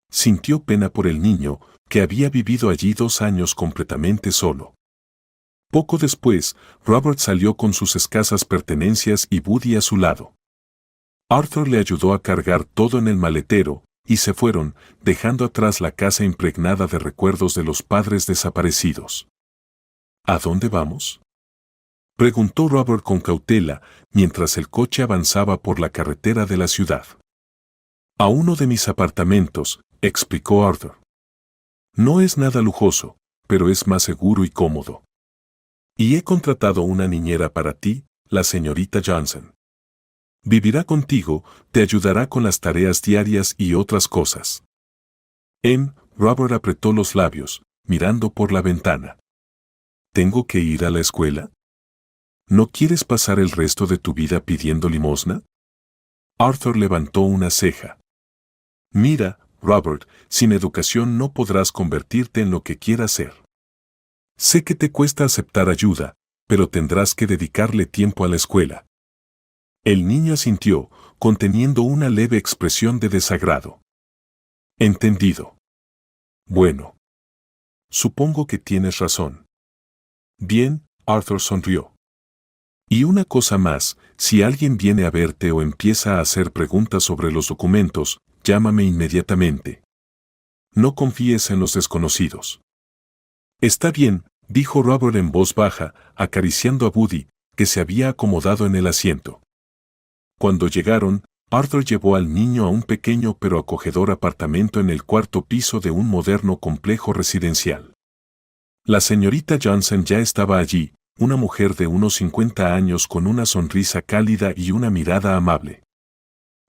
Sintió pena por el niño, que había vivido allí 2 años completamente solo. Poco después, Robert salió con sus escasas pertenencias y Buddy a su lado. Arthur le ayudó a cargar todo en el maletero, y se fueron, dejando atrás la casa impregnada de recuerdos de los padres desaparecidos. «¿A dónde vamos?», preguntó Robert con cautela, mientras el coche avanzaba por la carretera de la ciudad. «A uno de mis apartamentos», explicó Arthur. «No es nada lujoso, pero es más seguro y cómodo. Y he contratado una niñera para ti, la señorita Johnson. Vivirá contigo, te ayudará con las tareas diarias y otras cosas». Robert apretó los labios, mirando por la ventana. «¿Tengo que ir a la escuela? ¿No quieres pasar el resto de tu vida pidiendo limosna?». Arthur levantó una ceja. «Mira, Robert, sin educación no podrás convertirte en lo que quieras ser. Sé que te cuesta aceptar ayuda, pero tendrás que dedicarle tiempo a la escuela». El niño asintió, conteniendo una leve expresión de desagrado. «Entendido. Bueno. Supongo que tienes razón». «Bien», Arthur sonrió. «Y una cosa más, si alguien viene a verte o empieza a hacer preguntas sobre los documentos, llámame inmediatamente. No confíes en los desconocidos». «Está bien», dijo Robert en voz baja, acariciando a Buddy, que se había acomodado en el asiento. Cuando llegaron, Arthur llevó al niño a un pequeño pero acogedor apartamento en el 4º piso de un moderno complejo residencial. La señorita Johnson ya estaba allí, una mujer de unos 50 años con una sonrisa cálida y una mirada amable.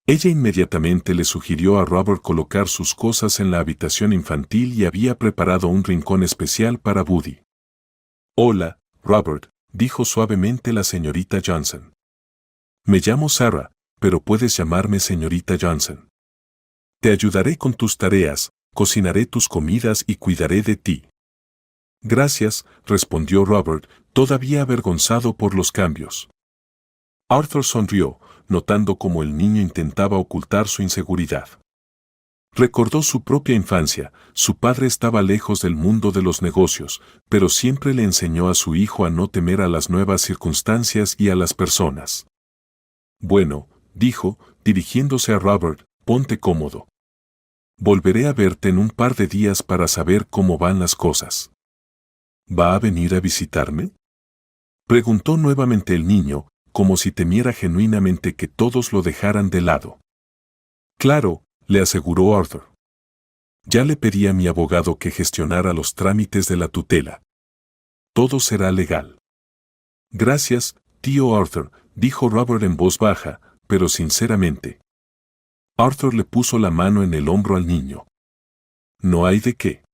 Ella inmediatamente le sugirió a Robert colocar sus cosas en la habitación infantil y había preparado un rincón especial para Buddy. «Hola, Robert», dijo suavemente la señorita Johnson. «Me llamo Sarah, pero puedes llamarme señorita Johnson. Te ayudaré con tus tareas, cocinaré tus comidas y cuidaré de ti». «Gracias», respondió Robert, todavía avergonzado por los cambios. Arthur sonrió, notando cómo el niño intentaba ocultar su inseguridad. Recordó su propia infancia. Su padre estaba lejos del mundo de los negocios, pero siempre le enseñó a su hijo a no temer a las nuevas circunstancias y a las personas. «Bueno», dijo, dirigiéndose a Robert, «ponte cómodo. Volveré a verte en un par de días para saber cómo van las cosas». «¿Va a venir a visitarme?», preguntó nuevamente el niño, como si temiera genuinamente que todos lo dejaran de lado. «Claro», le aseguró Arthur. «Ya le pedí a mi abogado que gestionara los trámites de la tutela. Todo será legal». «Gracias, tío Arthur», dijo Robert en voz baja, pero sinceramente. Arthur le puso la mano en el hombro al niño. No hay de qué.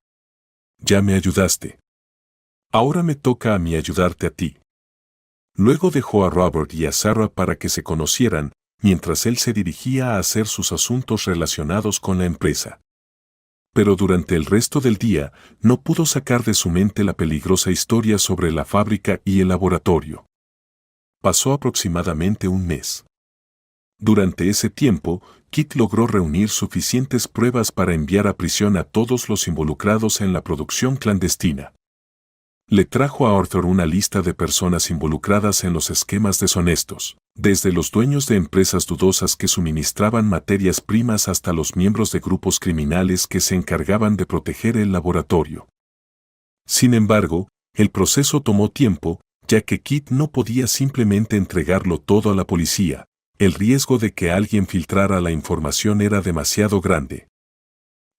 Ya me ayudaste. Ahora me toca a mí ayudarte a ti. Luego dejó a Robert y a Sarah para que se conocieran, mientras él se dirigía a hacer sus asuntos relacionados con la empresa. Pero durante el resto del día, no pudo sacar de su mente la peligrosa historia sobre la fábrica y el laboratorio. Pasó aproximadamente un mes. Durante ese tiempo, Kit logró reunir suficientes pruebas para enviar a prisión a todos los involucrados en la producción clandestina. Le trajo a Arthur una lista de personas involucradas en los esquemas deshonestos, desde los dueños de empresas dudosas que suministraban materias primas hasta los miembros de grupos criminales que se encargaban de proteger el laboratorio. Sin embargo, el proceso tomó tiempo, ya que Kit no podía simplemente entregarlo todo a la policía. El riesgo de que alguien filtrara la información era demasiado grande.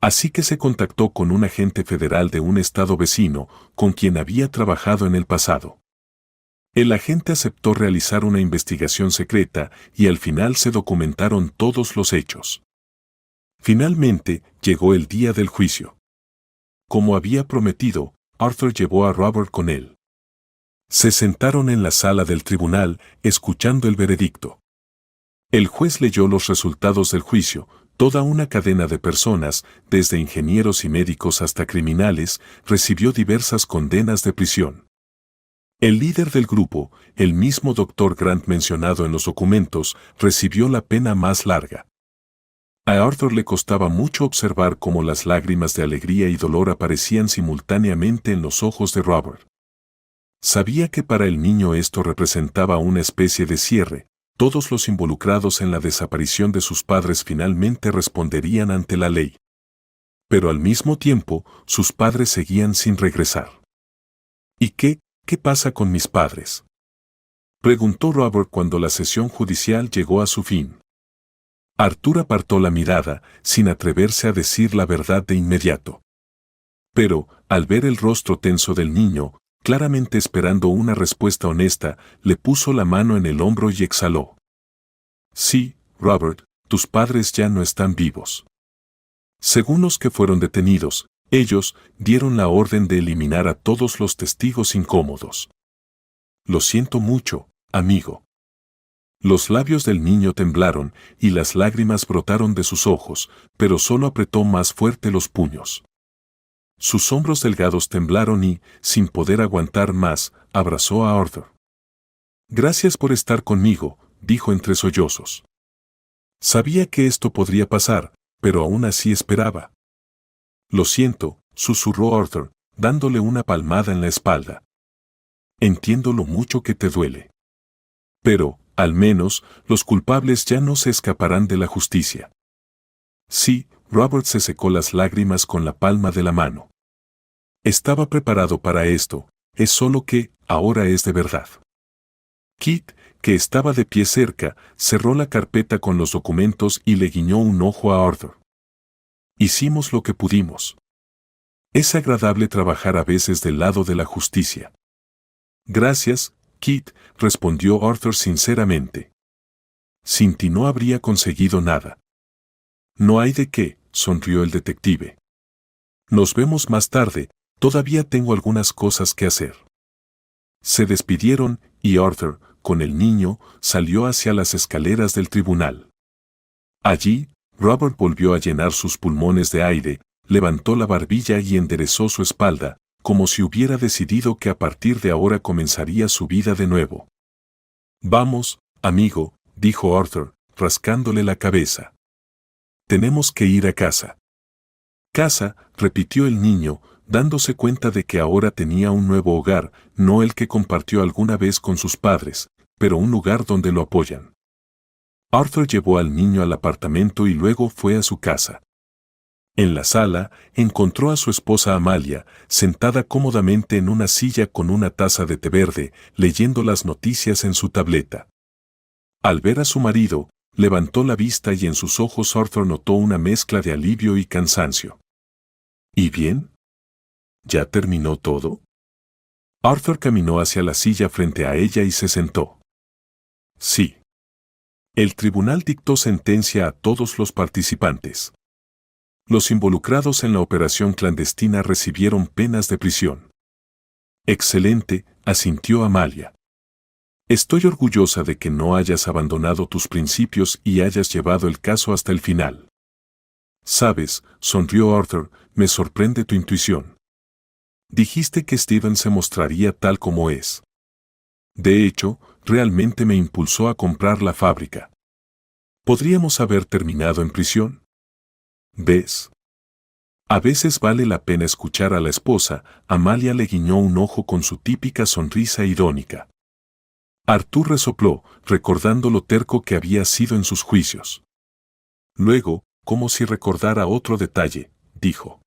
Así que se contactó con un agente federal de un estado vecino, con quien había trabajado en el pasado. El agente aceptó realizar una investigación secreta y al final se documentaron todos los hechos. Finalmente, llegó el día del juicio. Como había prometido, Arthur llevó a Robert con él. Se sentaron en la sala del tribunal, escuchando el veredicto. El juez leyó los resultados del juicio. Toda una cadena de personas, desde ingenieros y médicos hasta criminales, recibió diversas condenas de prisión. El líder del grupo, el mismo Dr. Grant mencionado en los documentos, recibió la pena más larga. A Arthur le costaba mucho observar cómo las lágrimas de alegría y dolor aparecían simultáneamente en los ojos de Robert. Sabía que para el niño esto representaba una especie de cierre. Todos los involucrados en la desaparición de sus padres finalmente responderían ante la ley. Pero al mismo tiempo, sus padres seguían sin regresar. ¿Y qué pasa con mis padres?, preguntó Robert cuando la sesión judicial llegó a su fin. Arthur apartó la mirada, sin atreverse a decir la verdad de inmediato. Pero, al ver el rostro tenso del niño, claramente esperando una respuesta honesta, le puso la mano en el hombro y exhaló. Sí, Robert, tus padres ya no están vivos. Según los que fueron detenidos, ellos dieron la orden de eliminar a todos los testigos incómodos. Lo siento mucho, amigo. Los labios del niño temblaron y las lágrimas brotaron de sus ojos, pero solo apretó más fuerte los puños. Sus hombros delgados temblaron y, sin poder aguantar más, abrazó a Arthur. Gracias por estar conmigo, dijo entre sollozos. Sabía que esto podría pasar, pero aún así esperaba. Lo siento, susurró Arthur, dándole una palmada en la espalda. Entiendo lo mucho que te duele. Pero, al menos, los culpables ya no se escaparán de la justicia. Sí, Robert se secó las lágrimas con la palma de la mano. Estaba preparado para esto, es solo que, ahora es de verdad. Kit, que estaba de pie cerca, cerró la carpeta con los documentos y le guiñó un ojo a Arthur. Hicimos lo que pudimos. Es agradable trabajar a veces del lado de la justicia. Gracias, Kit, respondió Arthur sinceramente. Sin ti no habría conseguido nada. No hay de qué, sonrió el detective. Nos vemos más tarde, todavía tengo algunas cosas que hacer. Se despidieron y Arthur, con el niño, salió hacia las escaleras del tribunal. Allí, Robert volvió a llenar sus pulmones de aire, levantó la barbilla y enderezó su espalda, como si hubiera decidido que a partir de ahora comenzaría su vida de nuevo. Vamos, amigo, dijo Arthur, rascándole la cabeza. Tenemos que ir a casa. Casa, repitió el niño, dándose cuenta de que ahora tenía un nuevo hogar, no el que compartió alguna vez con sus padres, pero un lugar donde lo apoyan. Arthur llevó al niño al apartamento y luego fue a su casa. En la sala, encontró a su esposa Amalia, sentada cómodamente en una silla con una taza de té verde, leyendo las noticias en su tableta. Al ver a su marido, levantó la vista y en sus ojos Arthur notó una mezcla de alivio y cansancio. ¿Y bien? ¿Ya terminó todo? Arthur caminó hacia la silla frente a ella y se sentó. Sí. El tribunal dictó sentencia a todos los participantes. Los involucrados en la operación clandestina recibieron penas de prisión. Excelente, asintió Amalia. Estoy orgullosa de que no hayas abandonado tus principios y hayas llevado el caso hasta el final. Sabes, sonrió Arthur, me sorprende tu intuición. Dijiste que Steven se mostraría tal como es. De hecho, realmente me impulsó a comprar la fábrica. ¿Podríamos haber terminado en prisión? ¿Ves? A veces vale la pena escuchar a la esposa. Amalia le guiñó un ojo con su típica sonrisa irónica. Arthur resopló, recordando lo terco que había sido en sus juicios. Luego, como si recordara otro detalle, dijo.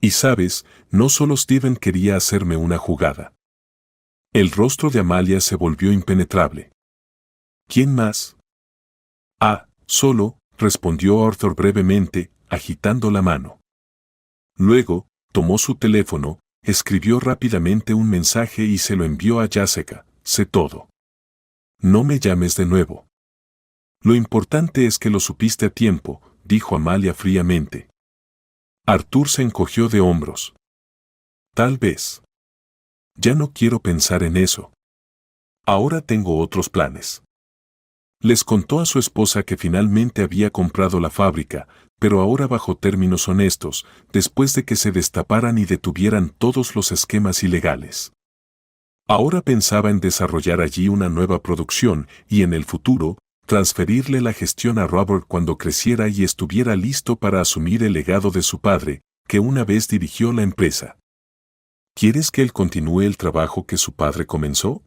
Y sabes, no solo Steven quería hacerme una jugada. El rostro de Amalia se volvió impenetrable. ¿Quién más? Solo, respondió Arthur brevemente, agitando la mano. Luego, tomó su teléfono, escribió rápidamente un mensaje y se lo envió a Jessica. Sé todo. No me llames de nuevo. Lo importante es que lo supiste a tiempo, dijo Amalia fríamente. Arthur se encogió de hombros. Tal vez. Ya no quiero pensar en eso. Ahora tengo otros planes. Les contó a su esposa que finalmente había comprado la fábrica, pero ahora bajo términos honestos, después de que se destaparan y detuvieran todos los esquemas ilegales. Ahora pensaba en desarrollar allí una nueva producción y en el futuro, transferirle la gestión a Robert cuando creciera y estuviera listo para asumir el legado de su padre, que una vez dirigió la empresa. ¿Quieres que él continúe el trabajo que su padre comenzó?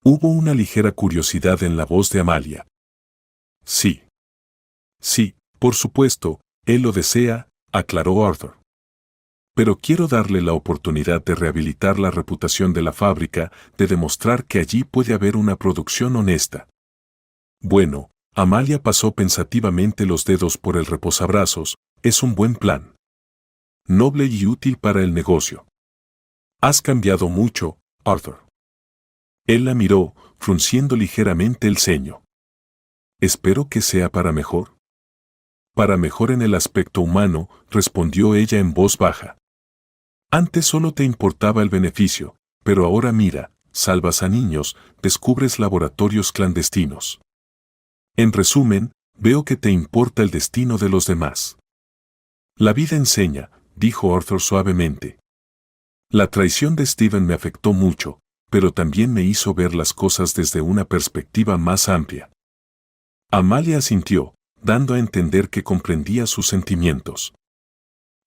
Hubo una ligera curiosidad en la voz de Amalia. Sí. Sí, por supuesto, él lo desea, aclaró Arthur. Pero quiero darle la oportunidad de rehabilitar la reputación de la fábrica, de demostrar que allí puede haber una producción honesta. Bueno, Amalia pasó pensativamente los dedos por el reposabrazos, es un buen plan. Noble y útil para el negocio. Has cambiado mucho, Arthur. Él la miró, frunciendo ligeramente el ceño. Espero que sea para mejor. Para mejor en el aspecto humano, respondió ella en voz baja. Antes solo te importaba el beneficio, pero ahora mira, salvas a niños, descubres laboratorios clandestinos. En resumen, veo que te importa el destino de los demás. La vida enseña, dijo Arthur suavemente. La traición de Steven me afectó mucho, pero también me hizo ver las cosas desde una perspectiva más amplia. Amalia asintió, dando a entender que comprendía sus sentimientos.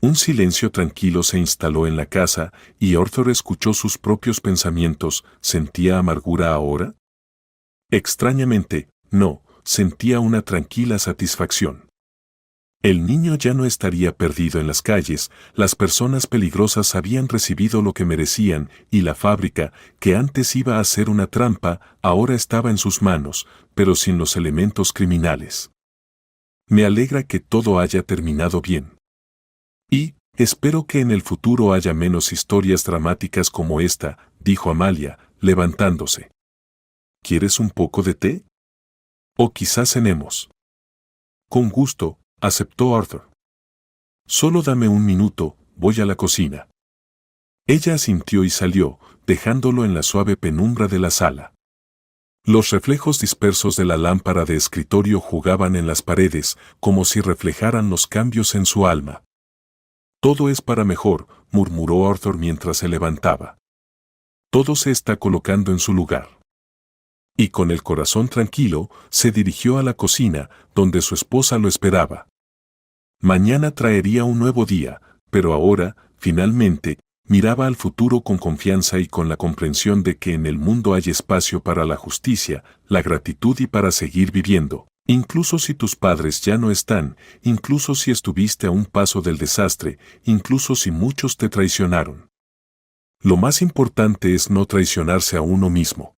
Un silencio tranquilo se instaló en la casa y Arthur escuchó sus propios pensamientos. ¿Sentía amargura ahora? Extrañamente, no, sentía una tranquila satisfacción. El niño ya no estaría perdido en las calles, las personas peligrosas habían recibido lo que merecían y la fábrica, que antes iba a ser una trampa, ahora estaba en sus manos, pero sin los elementos criminales. Me alegra que todo haya terminado bien. Y, espero que en el futuro haya menos historias dramáticas como esta, dijo Amalia, levantándose. ¿Quieres un poco de té? O quizás cenemos. Con gusto, aceptó Arthur. Solo dame un minuto, voy a la cocina. Ella asintió y salió, dejándolo en la suave penumbra de la sala. Los reflejos dispersos de la lámpara de escritorio jugaban en las paredes, como si reflejaran los cambios en su alma. Todo es para mejor, murmuró Arthur mientras se levantaba. Todo se está colocando en su lugar. Y con el corazón tranquilo, se dirigió a la cocina, donde su esposa lo esperaba. Mañana traería un nuevo día, pero ahora, finalmente, miraba al futuro con confianza y con la comprensión de que en el mundo hay espacio para la justicia, la gratitud y para seguir viviendo. Incluso si tus padres ya no están, incluso si estuviste a un paso del desastre, incluso si muchos te traicionaron. Lo más importante es no traicionarse a uno mismo.